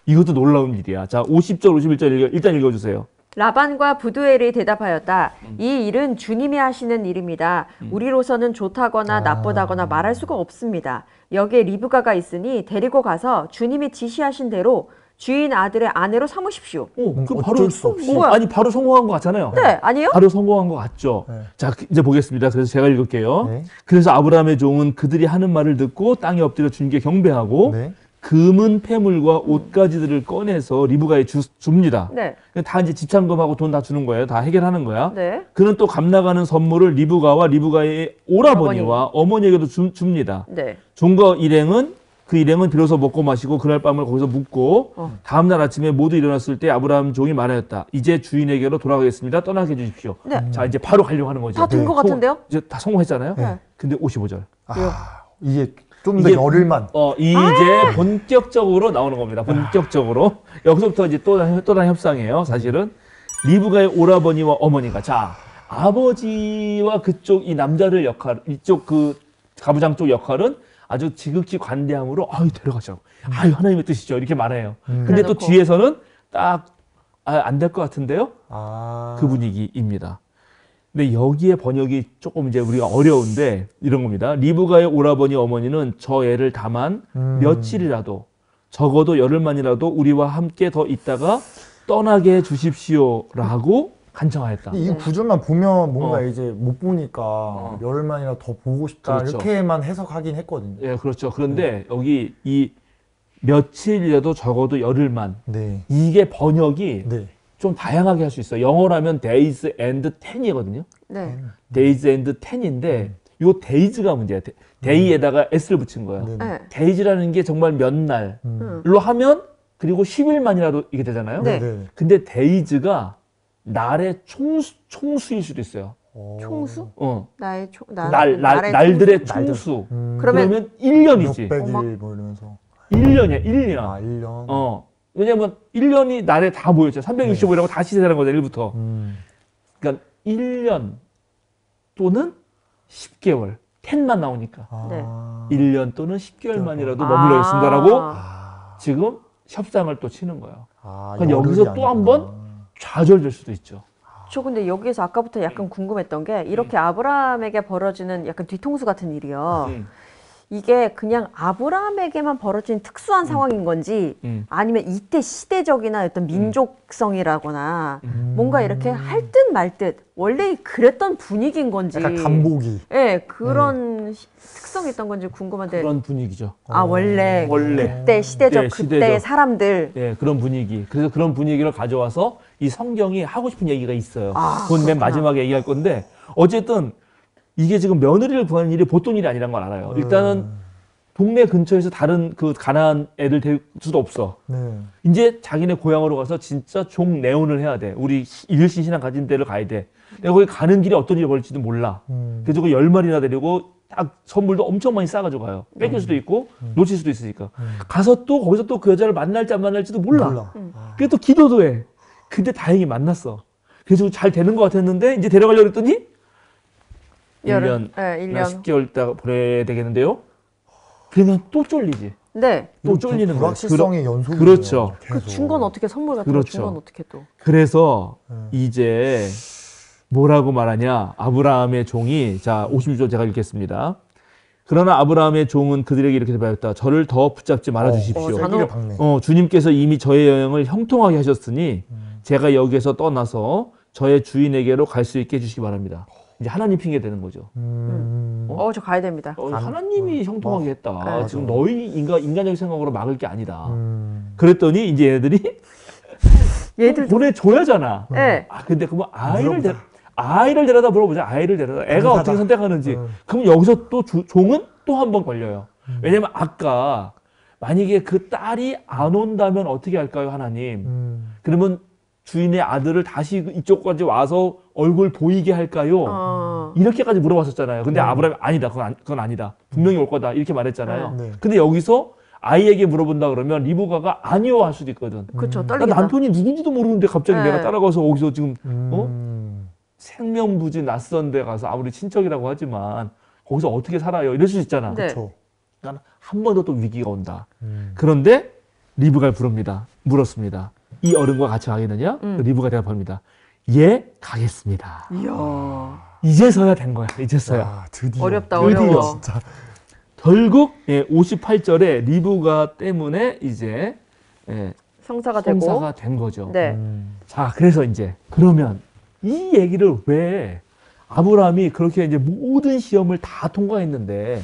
Speaker 2: 이것도 놀라운 일이야. 자, 50절, 51절 일단 읽어주세요.
Speaker 1: 라반과 부두엘이 대답하였다. 이 일은 주님이 하시는 일입니다. 우리로서는 좋다거나 나쁘다거나 말할 수가 없습니다. 여기에 리브가가 있으니 데리고 가서 주님이 지시하신 대로 주인 아들의 아내로 삼으십시오.
Speaker 2: 그
Speaker 3: 어쩔 수 없이.
Speaker 1: 뭐야?
Speaker 2: 아니, 바로 성공한 것 같잖아요.
Speaker 1: 네, 아니에요?
Speaker 2: 바로 성공한 것 같죠.
Speaker 3: 네.
Speaker 2: 자, 이제 보겠습니다. 그래서 제가 읽을게요.
Speaker 3: 네.
Speaker 2: 그래서 아브라함의 종은 그들이 하는 말을 듣고 땅에 엎드려 주님께 경배하고
Speaker 3: 네.
Speaker 2: 금은 패물과 옷가지들을 꺼내서 리브가에 줍니다.
Speaker 1: 네.
Speaker 2: 다 이제 집찬금하고 돈 다 주는 거예요. 다 해결하는 거야.
Speaker 1: 네.
Speaker 2: 그는 또 값나가는 선물을 리브가와 리브가의 오라버니와 어머니에게도 줍니다.
Speaker 1: 네.
Speaker 2: 종과 그 일행은 비로소 먹고 마시고 그날 밤을 거기서 묵고 다음날 아침에 모두 일어났을 때 아브라함 종이 말하였다. 이제 주인에게로 돌아가겠습니다. 떠나게 해주십시오.
Speaker 1: 네.
Speaker 2: 자, 이제 바로 가려고 하는 거죠.
Speaker 1: 다 된 것 같은데요?
Speaker 2: 이제 다 성공했잖아요.
Speaker 1: 네.
Speaker 2: 근데 55절.
Speaker 3: 이게 좀 더
Speaker 2: 이게-
Speaker 3: 열흘만.
Speaker 2: 이제 본격적으로 나오는 겁니다. 본격적으로. 여기서부터 이제 또 다른 협상이에요. 사실은. 리브가의 오라버니와 어머니가. 자, 아버지와 그쪽 이 남자를 이쪽 그 가부장 쪽 역할은 아주 지극히 관대함으로, 데려가자고. 하나님의 뜻이죠. 이렇게 말해요. 근데 또
Speaker 1: 그래놓고.
Speaker 2: 뒤에서는 딱, 안 될 것 같은데요? 그
Speaker 3: 그
Speaker 2: 분위기입니다. 근데 여기에 번역이 조금 이제 우리가 어려운데 이런 겁니다. 리브가의 오라버니 어머니는 저 애를 다만 며칠이라도 적어도 열흘만이라도 우리와 함께 더 있다가 떠나게 해 주십시오라고 간청하였다.
Speaker 3: 이 구절만 보면 뭔가
Speaker 2: 어.
Speaker 3: 이제 못 보니까 열흘만이라 더 보고 싶다
Speaker 2: 그렇죠.
Speaker 3: 이렇게만 해석하긴 했거든요.
Speaker 2: 예, 그렇죠. 그런데 여기 이 며칠이라도 적어도 열흘만
Speaker 3: 네.
Speaker 2: 이게 번역이
Speaker 3: 네.
Speaker 2: 좀 다양하게 할 수 있어요. 영어라면 days and 10이거든요.
Speaker 1: 네.
Speaker 2: days and 10인데 요 days가 문제야. day에다가 s를 붙인 거야.
Speaker 3: 네.
Speaker 1: 네.
Speaker 2: days라는 게 정말 몇 날로 하면 그리고 10일만이라도 이게 되잖아요.
Speaker 1: 네.
Speaker 3: 네.
Speaker 2: 근데 days가 날의 총수일 수도 있어요.
Speaker 1: 총수? 나의
Speaker 2: 날들의 총수. 그러면 1년이지.
Speaker 3: 몇백일 뭐 이러면서.
Speaker 2: 1년이야, 1년.
Speaker 3: 아, 1년.
Speaker 2: 왜냐면 1년이 날에 다 모였죠. 365일이라고 다시 세는 거죠, 1부터. 그러니까 1년 또는 10개월. 10만 나오니까.
Speaker 1: 네.
Speaker 2: 1년 또는 10개월만이라도 머물러 있습니다라고 지금 협상을 또 치는 거예요. 그러니까 여기서 또 한 번 좌절될 수도 있죠.
Speaker 1: 저 근데 여기에서 아까부터 약간 궁금했던 게 이렇게 아브라함에게 벌어지는 약간 뒤통수 같은 일이요. 이게 그냥 아브라함에게만 벌어진 특수한 상황인 건지 아니면 이때 시대적이나 어떤 민족성이라거나 뭔가 이렇게 할 듯 말 듯 원래 그랬던 분위기인 건지
Speaker 3: 약간 간보기.
Speaker 1: 네, 그런 특성이 있던 건지 궁금한데
Speaker 2: 그런 분위기죠.
Speaker 1: 원래 그때 시대적 그때의 사람들
Speaker 2: 그런 분위기. 그래서 그런 분위기를 가져와서 이 성경이 하고 싶은 얘기가 있어요. 그건 맨 마지막에 얘기할 건데 어쨌든 이게 지금 며느리를 구하는 일이 보통 일이 아니란 걸 알아요. 일단은 동네 근처에서 다른 그 가난한 애들 될 수도 없어. 이제 자기네 고향으로 가서 진짜 종 내혼을 해야 돼. 우리 일신신앙 가진 데를 가야 돼. 내가 거기 가는 길에 어떤 일이 벌일지도 몰라. 그래서 그 10마리나 데리고 딱 선물도 엄청 많이 싸가지고 가요. 뺏길 수도 있고 놓칠 수도 있으니까. 가서 또 거기서 또 그 여자를 만날지 안 만날지도 몰라. 그래서 또 기도도 해. 근데 다행히 만났어. 그래서 잘 되는 것 같았는데 이제 데려가려고 했더니 1년, 10개월 있다가 보내야 되겠는데요? 그러면 또 쫄리지.
Speaker 1: 네.
Speaker 2: 또 쫄리는 거예요.
Speaker 3: 불확실성의 연속이에요.
Speaker 2: 그렇죠.
Speaker 1: 그 준 건 어떻게 선물 같은 거 준 건 어떻게 또?
Speaker 2: 그래서 이제 뭐라고 말하냐. 아브라함의 종이 자 56절 제가 읽겠습니다. 그러나 아브라함의 종은 그들에게 이렇게 대답했다. 저를 더 붙잡지 말아 주십시오. 주님께서 이미 저의 여행을 형통하게 하셨으니 제가 여기에서 떠나서 저의 주인에게로 갈 수 있게 해주시기 바랍니다. 이제 하나님 핑계 되는 거죠.
Speaker 1: 저 가야 됩니다.
Speaker 2: 하나님이 형통하게 했다. 지금 너희 인간적인 생각으로 막을 게 아니다. 그랬더니 이제 얘들 보내줘야잖아.
Speaker 1: 네.
Speaker 2: 근데 그러면 아이를 데려다 물어보자. 아이를 데려다. 애가 어떻게 선택하는지. 그럼 여기서 또 종은 또 한 번 걸려요. 왜냐면 아까 만약에 그 딸이 안 온다면 어떻게 할까요, 하나님? 그러면 주인의 아들을 다시 이쪽까지 와서 얼굴 보이게 할까요? 이렇게까지 물어봤었잖아요. 근데 아브라함이 아니다. 그건 아니다. 분명히 올 거다. 이렇게 말했잖아요. 근데 여기서 아이에게 물어본다 그러면 리브가가 아니요 할 수도 있거든.
Speaker 1: 그렇죠. 떨리겠다.
Speaker 2: 남편이 누군지도 모르는데 갑자기 내가 따라가서 거기서 지금 생명부지 낯선 데 가서 아무리 친척이라고 하지만 거기서 어떻게 살아요? 이럴 수 있잖아.
Speaker 1: 네.
Speaker 2: 그렇죠. 그러니까 한 번 더 또 위기가 온다. 그런데 리브가를 물었습니다. 이 어른과 같이 가겠느냐? 리브가 대답합니다. 예, 가겠습니다.
Speaker 1: 이야.
Speaker 2: 이제서야 된 거야. 이제서야.
Speaker 3: 야, 드디어.
Speaker 1: 어렵다.
Speaker 3: 진짜.
Speaker 2: 결국 58절에 리브가 때문에 이제
Speaker 1: 성사가
Speaker 2: 된 거죠.
Speaker 1: 네.
Speaker 2: 자, 그래서 이제 그러면 이 얘기를 왜 아브라함이 그렇게 이제 모든 시험을 다 통과했는데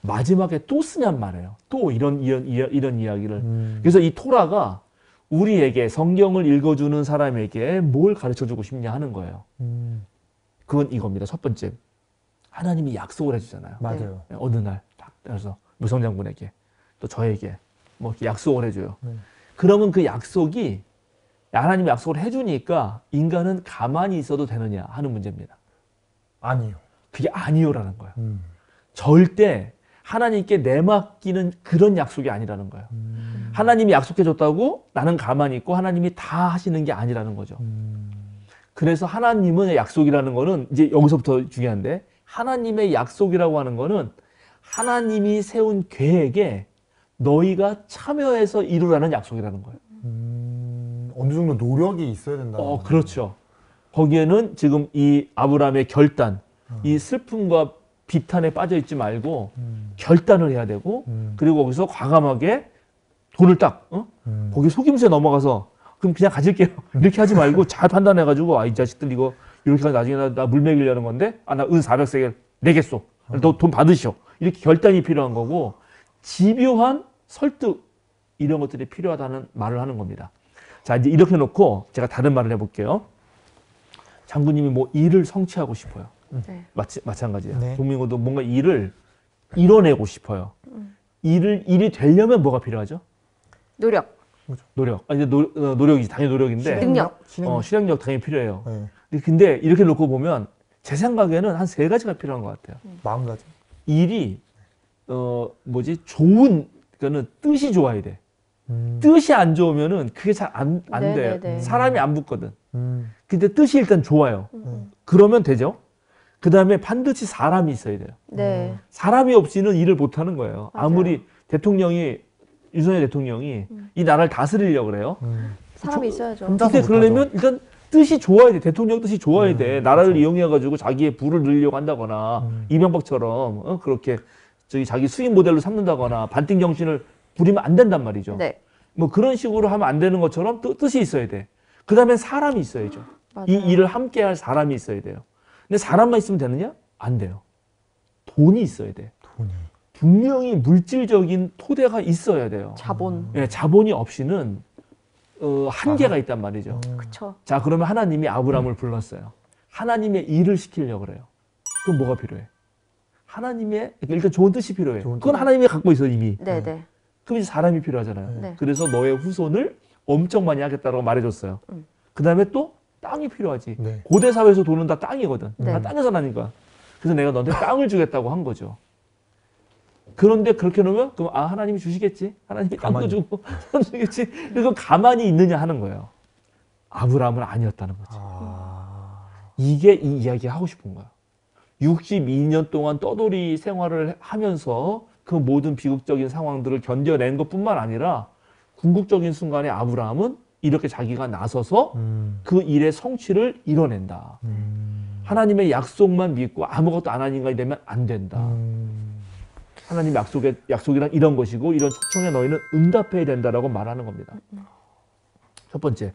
Speaker 2: 마지막에 또 쓰냔 말이에요. 또 이런 이야기를. 그래서 이 토라가 우리에게 성경을 읽어주는 사람에게 뭘 가르쳐주고 싶냐 하는 거예요. 그건 이겁니다. 첫 번째, 하나님이 약속을 해주잖아요.
Speaker 3: 맞아요.
Speaker 2: 어느 날 딱 그래서 무성장군에게 또 저에게 뭐 이렇게 약속을 해줘요. 그러면 그 약속이 하나님이 약속을 해주니까 인간은 가만히 있어도 되느냐 하는 문제입니다.
Speaker 3: 아니요.
Speaker 2: 그게 아니요라는 거예요. 절대 하나님께 내맡기는 그런 약속이 아니라는 거예요. 하나님이 약속해줬다고 나는 가만히 있고 하나님이 다 하시는 게 아니라는 거죠. 그래서 하나님의 약속이라는 거는 이제 여기서부터 중요한데 하나님의 약속이라고 하는 거는 하나님이 세운 계획에 너희가 참여해서 이루라는 약속이라는 거예요.
Speaker 3: 어느 정도 노력이 있어야 된다.
Speaker 2: 그렇죠. 거기에는 지금 이 아브라함의 결단, 이 슬픔과 비탄에 빠져 있지 말고 결단을 해야 되고 그리고 거기서 과감하게 돈을 거기 속임수에 넘어가서 그럼 그냥 가질게요. 이렇게 하지 말고 잘 판단해가지고 이 자식들 이거 이렇게 해서 나중에 나 물 먹이려는 건데 나 은 400세겔 내겠소. 너 돈 받으시오. 이렇게 결단이 필요한 거고 집요한 설득 이런 것들이 필요하다는 말을 하는 겁니다. 자, 이제 이렇게 놓고 제가 다른 말을 해볼게요. 장군님이 뭐 일을 성취하고 싶어요.
Speaker 1: 네.
Speaker 2: 마찬가지예요.
Speaker 3: 네.
Speaker 2: 동민고도 뭔가 일을 이뤄내고 싶어요. 일이 되려면 뭐가 필요하죠?
Speaker 1: 노력.
Speaker 2: 이제 노력이지. 당연히 노력인데.
Speaker 1: 능력.
Speaker 2: 실행력 당연히 필요해요.
Speaker 3: 네.
Speaker 2: 근데 이렇게 놓고 보면 제 생각에는 한 3가지가 필요한 것 같아요.
Speaker 3: 마음가짐.
Speaker 2: 일이 좋은 그거는 뜻이 좋아야 돼. 뜻이 안 좋으면은 그게 잘 안 돼요.
Speaker 1: 네네네.
Speaker 2: 사람이 안 붙거든.
Speaker 3: 음.
Speaker 2: 근데 뜻이 일단 좋아요. 그러면 되죠. 그 다음에 반드시 사람이 있어야 돼요.
Speaker 1: 네.
Speaker 2: 사람이 없이는 일을 못 하는 거예요.
Speaker 1: 맞아요.
Speaker 2: 아무리 윤석열 대통령이 이 나라를 다스리려고 그래요.
Speaker 1: 사람이 있어야죠.
Speaker 3: 혼자서
Speaker 2: 근데
Speaker 3: 못하죠.
Speaker 2: 그러려면 일단 뜻이 좋아야 돼. 대통령 뜻이 좋아야 돼. 나라를
Speaker 3: 그렇죠.
Speaker 2: 이용해가지고 자기의 부를 늘리려고 한다거나 이명박처럼 그렇게 자기 수익 모델로 삼는다거나 반띵 정신을 부리면 안 된단 말이죠.
Speaker 1: 네.
Speaker 2: 뭐 그런 식으로 하면 안 되는 것처럼 뜻이 있어야 돼. 그 다음에 사람이 있어야죠.
Speaker 1: 맞아요.
Speaker 2: 이 일을 함께 할 사람이 있어야 돼요. 근데 사람만 있으면 되느냐? 안 돼요. 돈이 있어야 돼.
Speaker 3: 돈이.
Speaker 2: 분명히 물질적인 토대가 있어야 돼요.
Speaker 1: 자본.
Speaker 2: 예, 자본이 없이는 한계가 있단 말이죠.
Speaker 1: 그쵸.
Speaker 2: 자, 그러면 하나님이 아브라함을 불렀어요. 하나님의 일을 시키려고 그래요. 그럼 뭐가 필요해? 하나님의 일단 좋은 뜻이 필요해.
Speaker 3: 좋은
Speaker 2: 그건
Speaker 3: 뜻.
Speaker 2: 하나님이 갖고 있어 이미.
Speaker 1: 네네.
Speaker 2: 그럼 이제 사람이 필요하잖아요.
Speaker 1: 네.
Speaker 2: 그래서 너의 후손을 엄청 많이 하겠다라고 말해줬어요. 그 다음에 또 땅이 필요하지.
Speaker 3: 네.
Speaker 2: 고대 사회에서 돈은 다 땅이거든.
Speaker 1: 네.
Speaker 2: 다 땅에서 나니까. 그래서 내가 너한테 땅을 주겠다고 한 거죠. 그런데 그렇게 놓으면 그럼 하나님이 주시겠지. 하나님이 땅도
Speaker 3: 가만히.
Speaker 2: 주고 돈 주겠지. 그리고 가만히 있느냐 하는 거예요. 아브라함은 아니었다는 거지. 이게 이 이야기 하고 싶은 거야. 62년 동안 떠돌이 생활을 하면서 그 모든 비극적인 상황들을 견뎌낸 것뿐만 아니라 궁극적인 순간에 아브라함은 이렇게 자기가 나서서 그 일의 성취를 이뤄낸다. 하나님의 약속만 믿고 아무것도 안 하는 인간이 되면 안 된다. 하나님 약속이란 이런 것이고 이런 초청에 너희는 응답해야 된다라고 말하는 겁니다. 첫 번째.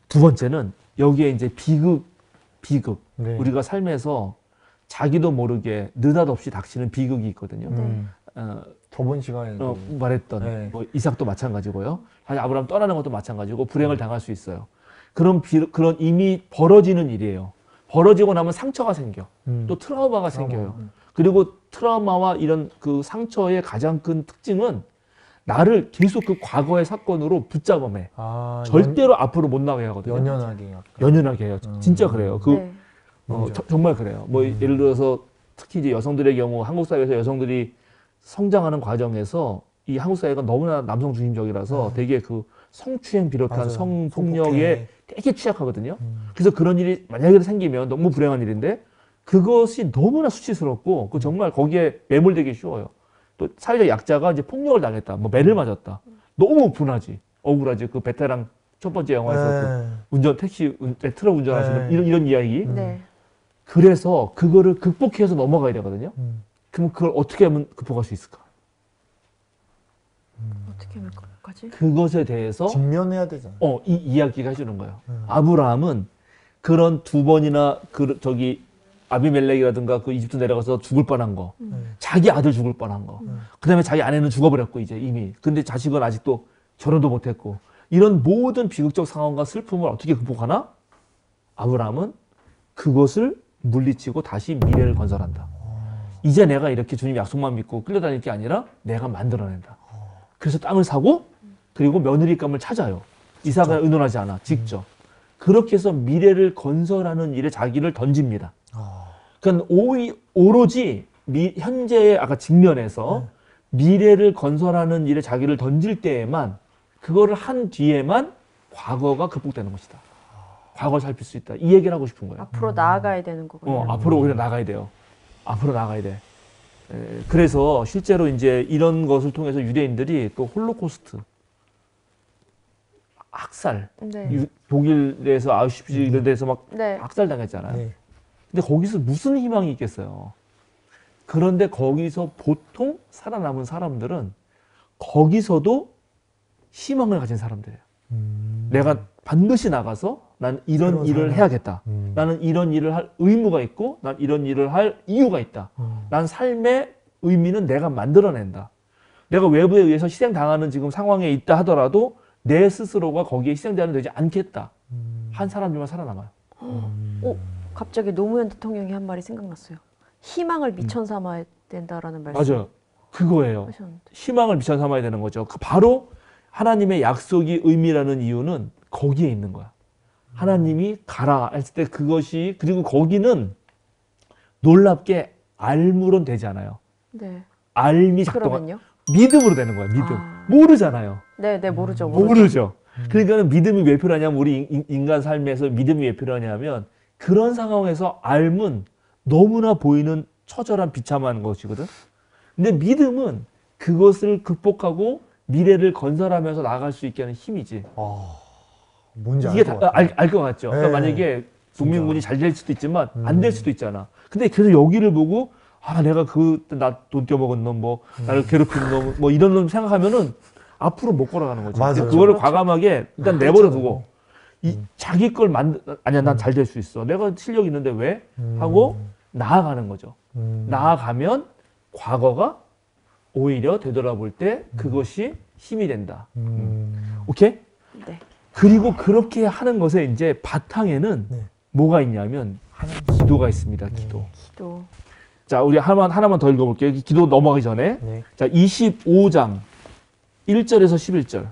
Speaker 2: 두 번째는 여기에 이제 비극.
Speaker 3: 네.
Speaker 2: 우리가 삶에서 자기도 모르게 느닷없이 닥치는 비극이 있거든요.
Speaker 3: 저번 시간에
Speaker 2: 말했던
Speaker 3: 네.
Speaker 2: 뭐 이삭도 마찬가지고요. 사실 아브라함 떠나는 것도 마찬가지고 불행을 당할 수 있어요. 그런 이미 벌어지는 일이에요. 벌어지고 나면 상처가 생겨. 또 트라우마가 생겨요. 그리고 트라우마와 이런 그 상처의 가장 큰 특징은 나를 계속 그 과거의 사건으로 붙잡아매. 절대로 앞으로 못 나가게 하거든요. 연연하게 해요. 진짜 그래요.
Speaker 1: 네.
Speaker 2: 정말 그래요. 뭐 예를 들어서 특히 이제 여성들의 경우 한국 사회에서 여성들이 성장하는 과정에서 이 한국 사회가 너무나 남성 중심적이라서 되게 그 성추행 비롯한
Speaker 3: 맞아요.
Speaker 2: 성폭력에 되게 취약하거든요. 그래서 그런 일이 만약에 생기면 너무 불행한 일인데 그것이 너무나 수치스럽고 그 정말 거기에 매몰되기 쉬워요. 또 사회적 약자가 이제 폭력을 당했다, 뭐 매를 맞았다, 너무 분하지, 억울하지. 그 베테랑 첫 번째 영화에서 그 트럭 운전하시는 이런 이야기.
Speaker 1: 네.
Speaker 2: 그래서 그거를 극복해서 넘어가야 되거든요. 그럼 그걸 어떻게 하면 극복할 수 있을까?
Speaker 1: 어떻게 하면 그까지?
Speaker 2: 그것에 대해서
Speaker 3: 직면해야 되잖아.
Speaker 2: 이 이야기가 해주는 거예요. 아브라함은 그런 2번이나 아비멜렉이라든가 그 이집트 내려가서 죽을 뻔한 거, 자기 아들 죽을 뻔한 거, 그다음에 자기 아내는 죽어버렸고 이제 이미. 근데 자식은 아직도 결혼도 못했고 이런 모든 비극적 상황과 슬픔을 어떻게 극복하나? 아브라함은 그것을 물리치고 다시 미래를 건설한다. 이제 내가 이렇게 주님 약속만 믿고 끌려다닐 게 아니라 내가 만들어낸다. 그래서 땅을 사고 그리고 며느리감을 찾아요. 이삭을 의논하지 않아. 직접. 그렇게 해서 미래를 건설하는 일에 자기를 던집니다. 그러니까 오로지 현재의 아까 직면에서 미래를 건설하는 일에 자기를 던질 때에만 그거를 한 뒤에만 과거가 극복되는 것이다. 과거를 살필 수 있다. 이 얘기를 하고 싶은 거예요.
Speaker 1: 앞으로 나아가야 되는 거군요.
Speaker 2: 앞으로 오히려 나가야 돼요. 앞으로 나가야 돼. 그래서 실제로 이제 이런 것을 통해서 유대인들이 또 홀로코스트, 학살,
Speaker 1: 네.
Speaker 2: 독일에서 아우슈비츠 이런 데서 막
Speaker 1: 네.
Speaker 2: 학살 당했잖아요.
Speaker 3: 네.
Speaker 2: 근데 거기서 무슨 희망이 있겠어요. 그런데 거기서 보통 살아남은 사람들은 거기서도 희망을 가진 사람들이에요. 내가 반드시 나가서 난 이런 일을 해야겠다. 나는 이런 일을 할 의무가 있고 난 이런 일을 할 이유가 있다. 난 삶의 의미는 내가 만들어낸다. 내가 외부에 의해서 희생당하는 지금 상황에 있다 하더라도 내 스스로가 거기에 희생자는 되지 않겠다. 한 사람들만 살아남아요.
Speaker 1: 갑자기 노무현 대통령이 한 말이 생각났어요. 희망을 미천 삼아야 된다라는 말씀.
Speaker 2: 맞아요. 그거예요.
Speaker 1: 하셨는데.
Speaker 2: 희망을 미천 삼아야 되는 거죠. 바로 하나님의 약속이 의미라는 이유는 거기에 있는 거야. 하나님이 가라 했을 때 그것이, 그리고 거기는 놀랍게 알무론 되지 않아요.
Speaker 1: 네.
Speaker 2: 알미 작동하
Speaker 1: 그러면요?
Speaker 2: 믿음으로 되는 거예요. 믿음.
Speaker 1: 아.
Speaker 2: 모르잖아요.
Speaker 1: 네, 네, 모르죠.
Speaker 2: 모르죠. 그러니까는 믿음이 왜 필요하냐면 우리 인간 삶에서 믿음이 왜 필요하냐면 그런 상황에서 알은 너무나 보이는 처절한 비참한 것이거든. 근데 믿음은 그것을 극복하고 미래를 건설하면서 나아갈 수 있게 하는 힘이지.
Speaker 3: 뭔지
Speaker 2: 이게
Speaker 3: 알
Speaker 2: 것
Speaker 3: 것 같아요.
Speaker 2: 같죠.
Speaker 3: 네.
Speaker 2: 그러니까 만약에 동맹군이 잘 될 수도 있지만 안 될 수도 있잖아. 근데 그래서 여기를 보고 내가 나 돈 떼먹은 놈, 뭐 나를 괴롭힌 놈, 뭐 이런 놈 생각하면은 앞으로 못 걸어가는 거지.
Speaker 3: 맞아요.
Speaker 2: 그거를
Speaker 1: 그렇죠.
Speaker 2: 과감하게 일단 내버려 두고 자기 걸 아니야, 난 잘 될 수 있어. 내가 실력 있는데 왜? 하고 나아가는 거죠. 나아가면 과거가 오히려 되돌아볼 때 그것이 힘이 된다. 오케이?
Speaker 1: 네.
Speaker 2: 그리고 그렇게 하는 것에 이제 바탕에는
Speaker 3: 네.
Speaker 2: 뭐가 있냐면 기도가 있습니다. 기도.
Speaker 1: 기도.
Speaker 2: 자, 우리 하나만 더 읽어볼게요. 기도 넘어가기 전에.
Speaker 3: 네.
Speaker 2: 자, 25장 1절에서 11절.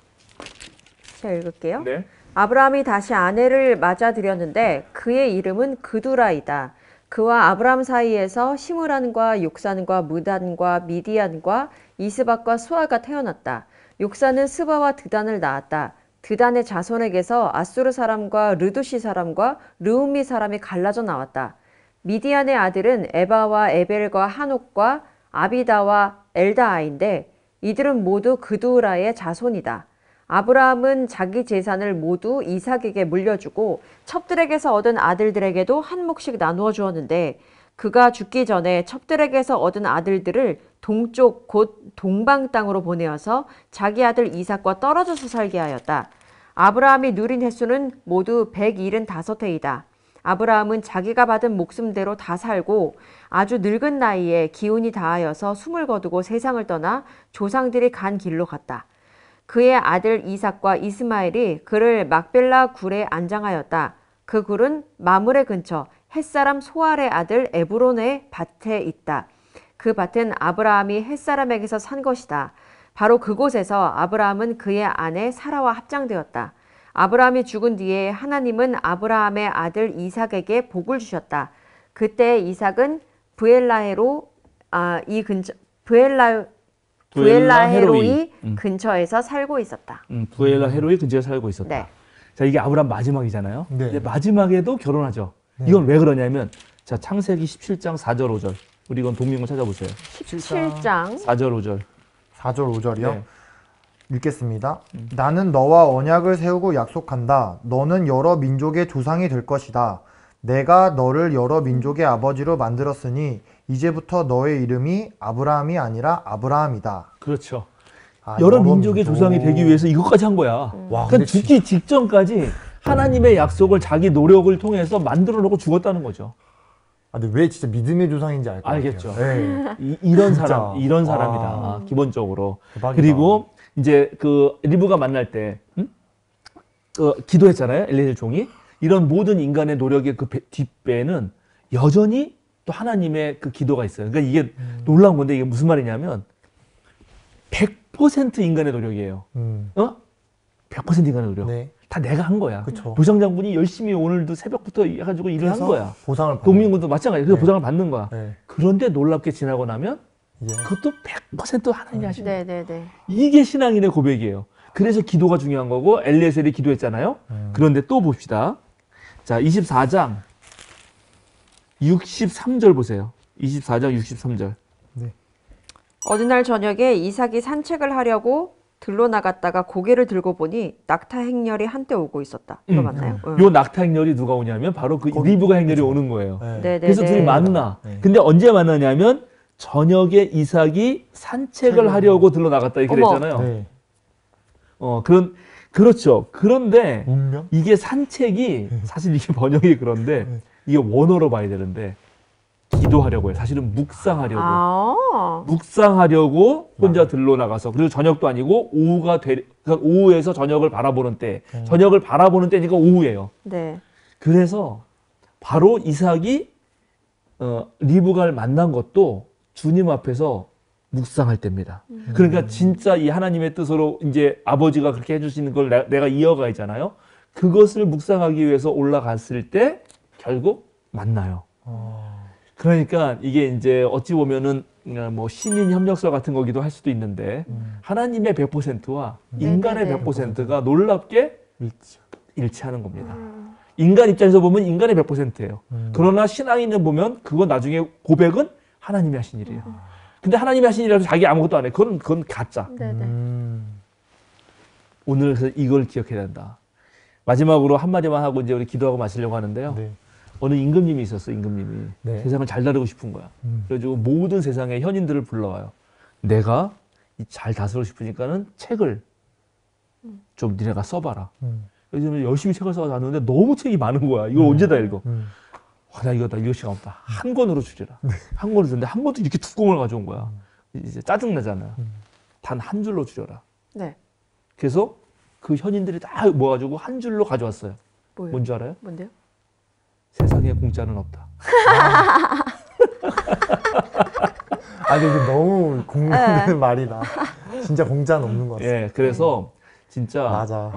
Speaker 1: 제가 읽을게요.
Speaker 2: 네.
Speaker 1: 아브라함이 다시 아내를 맞아들였는데 그의 이름은 그두라이다. 그와 아브라함 사이에서 시므란과 욕산과 무단과 미디안과 이스박과 수아가 태어났다. 욕산은 스바와 드단을 낳았다. 드단의 자손에게서 아수르 사람과 르두시 사람과 르움미 사람이 갈라져 나왔다. 미디안의 아들은 에바와 에벨과 한옥과 아비다와 엘다아인데 이들은 모두 그두라의 자손이다. 아브라함은 자기 재산을 모두 이삭에게 물려주고 첩들에게서 얻은 아들들에게도 한 몫씩 나누어 주었는데 그가 죽기 전에 첩들에게서 얻은 아들들을 동쪽 곧 동방 땅으로 보내어서 자기 아들 이삭과 떨어져서 살게 하였다. 아브라함이 누린 횟수는 모두 175해이다. 아브라함은 자기가 받은 목숨대로 다 살고 아주 늙은 나이에 기운이 다하여서 숨을 거두고 세상을 떠나 조상들이 간 길로 갔다. 그의 아들 이삭과 이스마엘이 그를 막벨라 굴에 안장하였다. 그 굴은 마므레 근처 햇사람 소알의 아들 에브론의 밭에 있다. 그 밭은 아브라함이 햇사람에게서 산 것이다. 바로 그곳에서 아브라함은 그의 아내 사라와 합장되었다. 아브라함이 죽은 뒤에 하나님은 아브라함의 아들 이삭에게 복을 주셨다. 그때 이삭은 부엘라헤로이 근처에서 살고 있었다.
Speaker 2: 부엘라헤로이 근처에 살고 있었다.
Speaker 1: 네.
Speaker 2: 자, 이게 아브라함 마지막이잖아요.
Speaker 3: 네.
Speaker 2: 이제 마지막에도 결혼하죠. 이건 왜 그러냐면 자, 창세기 17장 4절 5절. 우리 이건 동명을 찾아보세요.
Speaker 1: 17장
Speaker 2: 4절 5절.
Speaker 3: 4절 5절이요?
Speaker 2: 네.
Speaker 3: 읽겠습니다. 나는 너와 언약을 세우고 약속한다. 너는 여러 민족의 조상이 될 것이다. 내가 너를 여러 민족의 아버지로 만들었으니 이제부터 너의 이름이 아브라함이 아니라 아브라함이다.
Speaker 2: 그렇죠. 여러 민족의 조상이 되기 위해서 이것까지 한 거야.
Speaker 3: 와,
Speaker 2: 그러니까 죽기 직전까지 하나님의 약속을 자기 노력을 통해서 만들어 놓고 죽었다는 거죠.
Speaker 3: 근데 왜 진짜 믿음의 조상인지 알 것 같아요.
Speaker 2: 알겠죠.
Speaker 3: 네.
Speaker 2: 이런
Speaker 3: 진짜.
Speaker 2: 사람, 이런 사람이다. 기본적으로.
Speaker 3: 대박이다.
Speaker 2: 그리고 이제 그 리브가 만날 때 기도했잖아요. 엘리에셀 종이. 이런 모든 인간의 노력의 그 뒷배에는 여전히 또 하나님의 그 기도가 있어요. 그러니까 이게 놀라운 건데 이게 무슨 말이냐면 100% 인간의 노력이에요. 100% 인간의 노력.
Speaker 3: 네.
Speaker 2: 다 내가 한 거야.
Speaker 3: 그쵸.
Speaker 2: 도장장군이 열심히 오늘도 새벽부터 해가지고 일을 한 거야.
Speaker 3: 보상을 받는
Speaker 2: 동민군도 마찬가지야. 그래서
Speaker 3: 네.
Speaker 2: 보상을 받는 거야.
Speaker 3: 네.
Speaker 2: 그런데 놀랍게 지나고 나면
Speaker 3: 예.
Speaker 2: 그것도 100% 하나님이 하시는 거야.
Speaker 1: 네네네.
Speaker 2: 이게 신앙인의 고백이에요. 그래서 기도가 중요한 거고 엘리에셀이 기도했잖아요. 그런데 또 봅시다. 자, 24장 63절 보세요. 24장 63절.
Speaker 3: 네.
Speaker 1: 어느 날 저녁에 이삭이 산책을 하려고 들로 나갔다가 고개를 들고 보니 낙타 행렬이 한때 오고 있었다. 이거 맞나요?
Speaker 2: 요 낙타 행렬이 누가 오냐면 바로 그 리브가 행렬이 오는 거예요.
Speaker 3: 네.
Speaker 1: 네네네.
Speaker 2: 그래서 둘이 만나.
Speaker 3: 네.
Speaker 2: 근데 언제 만나냐면 저녁에 이삭이 산책을 하려고 들러 나갔다 이렇게
Speaker 1: 어머.
Speaker 2: 됐잖아요.
Speaker 3: 네.
Speaker 2: 그렇죠. 그런데
Speaker 3: 운명?
Speaker 2: 이게 산책이 사실 이게 번역이 그런데 이게 원어로 봐야 되는데 기도하려고 해요. 사실은 묵상하려고. 묵상하려고 혼자 들러 나가서 그리고 저녁도 아니고 그러니까 오후에서 저녁을 바라보는 때 저녁을 바라보는 때니까 오후예요.
Speaker 1: 네.
Speaker 2: 그래서 바로 이삭이 리브가를 만난 것도 주님 앞에서 묵상할 때입니다. 그러니까 진짜 이 하나님의 뜻으로 이제 아버지가 그렇게 해주시는 걸 내가 이어가잖아요. 그것을 묵상하기 위해서 올라갔을 때 결국 만나요. 그러니까 이게 이제 어찌 보면은 뭐 신인 협력서 같은 거기도 할 수도 있는데 하나님의 100%와 인간의
Speaker 1: 네네네.
Speaker 2: 100%가 놀랍게 일치하는 겁니다. 인간 입장에서 보면 인간의 100%예요. 그러나 신앙인을 보면 그건 나중에 고백은 하나님이 하신 일이에요. 근데 하나님이 하신 일이라서 자기 아무것도 안 해. 그건 가짜.
Speaker 1: 네네.
Speaker 2: 오늘 그래서 이걸 기억해야 된다. 마지막으로 한마디만 하고 이제 우리 기도하고 마치려고 하는데요.
Speaker 3: 네.
Speaker 2: 어느 임금님이 있었어, 임금님이.
Speaker 3: 네.
Speaker 2: 세상을 잘 다루고 싶은 거야. 그래가지고 모든 세상의 현인들을 불러와요. 내가 잘 다스리고 싶으니까는 책을 좀 니네가 써봐라. 그래서 열심히 책을 써놨는데 너무 책이 많은 거야. 이걸 언제 다 읽어? 나 이거 다 읽을 시간 없다. 한 권으로 줄여라. 한 권으로 줬는데 한 권도 이렇게 두꺼운 걸 가져온 거야. 이제 짜증나잖아. 단 한 줄로 줄여라.
Speaker 1: 네.
Speaker 2: 그래서 그 현인들이 다 모아가지고 한 줄로 가져왔어요.
Speaker 1: 뭐예요?
Speaker 2: 뭔지 알아요?
Speaker 1: 뭔데요?
Speaker 2: 세상에 공짜는 없다.
Speaker 3: 아, 근데 너무 공감되는 말이다. 진짜 공짜는 없는 것 같아.
Speaker 2: 예, 그래서 진짜
Speaker 3: 맞아.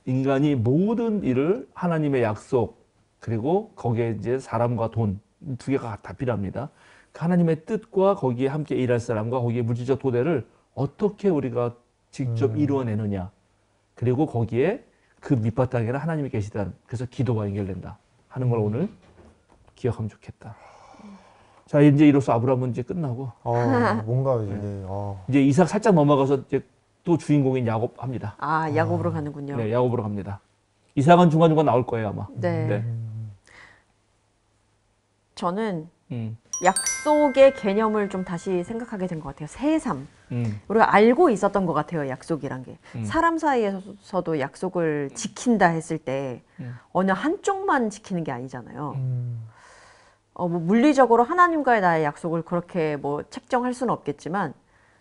Speaker 2: 인간이 모든 일을 하나님의 약속 그리고 거기에 이제 사람과 돈 두 개가 다 필요합니다. 그 하나님의 뜻과 거기에 함께 일할 사람과 거기에 물질적 토대를 어떻게 우리가 직접 이루어내느냐. 그리고 거기에 그 밑바탕에는 하나님이 계시다는 그래서 기도가 연결된다 하는 걸 오늘 기억하면 좋겠다. 자, 이제 이로써 아브라함은 이제 끝나고
Speaker 3: 뭔가
Speaker 2: 이제 이삭 살짝 넘어가서 이제 또 주인공인 야곱 합니다.
Speaker 1: 아, 야곱으로 가는군요.
Speaker 2: 네, 야곱으로 갑니다. 이삭은 중간중간 나올 거예요, 아마.
Speaker 1: 네.
Speaker 2: 네.
Speaker 1: 저는 약속의 개념을 좀 다시 생각하게 된 것 같아요. 새삼. 우리가 알고 있었던 것 같아요. 약속이란 게. 사람 사이에서도 약속을 지킨다 했을 때 어느 한쪽만 지키는 게 아니잖아요. 뭐 물리적으로 하나님과의 나의 약속을 그렇게 뭐 책정할 수는 없겠지만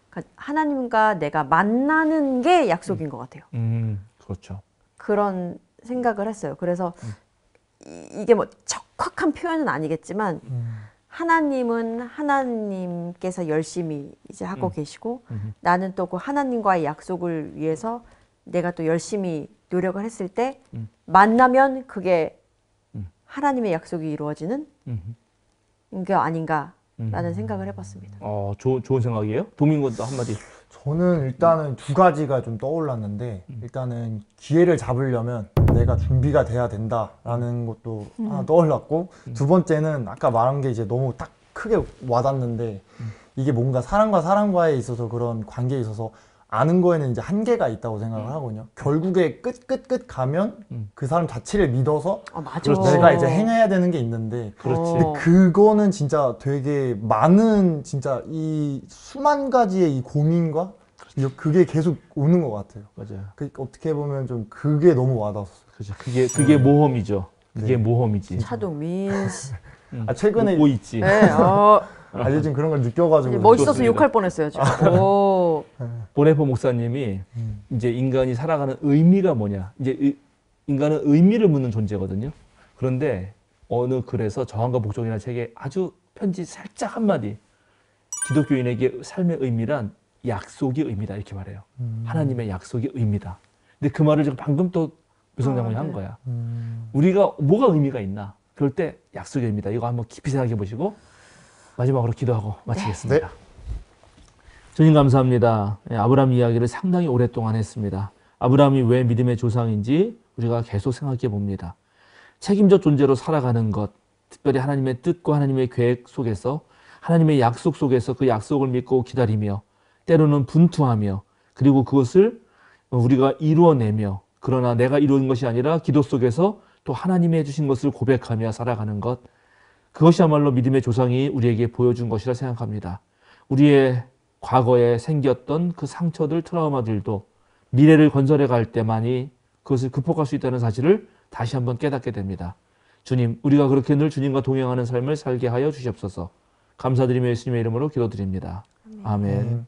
Speaker 1: 그러니까 하나님과 내가 만나는 게 약속인 것 같아요.
Speaker 2: 그렇죠.
Speaker 1: 그런 생각을 했어요. 그래서 이게 뭐 적확한 표현은 아니겠지만 하나님은 하나님께서 열심히 이제 하고 계시고 나는 또 그 하나님과의 약속을 위해서 내가 또 열심히 노력을 했을 때 만나면 그게 하나님의 약속이 이루어지는 게 아닌가라는 생각을 해봤습니다.
Speaker 2: 좋은 생각이에요. 도민군도 한마디.
Speaker 3: 저는 일단은 두 가지가 좀 떠올랐는데 일단은 기회를 잡으려면 내가 준비가 돼야 된다라는 것도 하나 떠올랐고 두 번째는 아까 말한 게 이제 너무 딱 크게 와닿는데 이게 뭔가 사람과 사람과에 있어서 그런 관계에 있어서 아는 거에는 이제 한계가 있다고 생각을 하거든요. 결국에 끝 가면 그 사람 자체를 믿어서
Speaker 1: 맞아.
Speaker 3: 내가 이제 행해야 되는 게 있는데
Speaker 2: 그렇지.
Speaker 3: 근데 그거는 진짜 되게 많은 진짜 이 수만 가지의 이 고민과 그게 계속 오는 것 같아요.
Speaker 2: 맞아요.
Speaker 3: 어떻게 보면 좀 그게 너무 와닿았어요.
Speaker 2: 그렇죠. 그게 모험이죠. 그게
Speaker 3: 네.
Speaker 2: 모험이지.
Speaker 1: 차동민.
Speaker 3: 최근에
Speaker 2: 뭐 있지.
Speaker 1: 네,
Speaker 3: 요즘 그런 걸 느껴가지고
Speaker 1: 멋있어서
Speaker 2: 그렇습니다.
Speaker 1: 욕할 뻔했어요, 지금. 오.
Speaker 2: 보네포 목사님이 이제 인간이 살아가는 의미가 뭐냐. 이제 인간은 의미를 묻는 존재거든요. 그런데 어느 글에서 정한과 복종이라는 책에 아주 편지 살짝 한마디. 기독교인에게 삶의 의미란 약속이 의미다 이렇게 말해요. 하나님의 약속이 의미다. 근데 그 말을 지금 방금 또 유성 장군이 한 거야. 우리가 뭐가 의미가 있나? 그럴 때 약속의 의미다. 이거 한번 깊이 생각해 보시고 마지막으로 기도하고 마치겠습니다.
Speaker 3: 네.
Speaker 2: 주님 감사합니다. 아브라함 이야기를 상당히 오랫동안 했습니다. 아브라함이 왜 믿음의 조상인지 우리가 계속 생각해 봅니다. 책임져 존재로 살아가는 것, 특별히 하나님의 뜻과 하나님의 계획 속에서 하나님의 약속 속에서 그 약속을 믿고 기다리며 때로는 분투하며 그리고 그것을 우리가 이루어내며 그러나 내가 이루는 것이 아니라 기도 속에서 또 하나님이 해주신 것을 고백하며 살아가는 것 그것이야말로 믿음의 조상이 우리에게 보여준 것이라 생각합니다. 우리의 과거에 생겼던 그 상처들, 트라우마들도 미래를 건설해 갈 때만이 그것을 극복할 수 있다는 사실을 다시 한번 깨닫게 됩니다. 주님, 우리가 그렇게 늘 주님과 동행하는 삶을 살게 하여 주시옵소서. 감사드리며 예수님의 이름으로 기도드립니다. 아멘.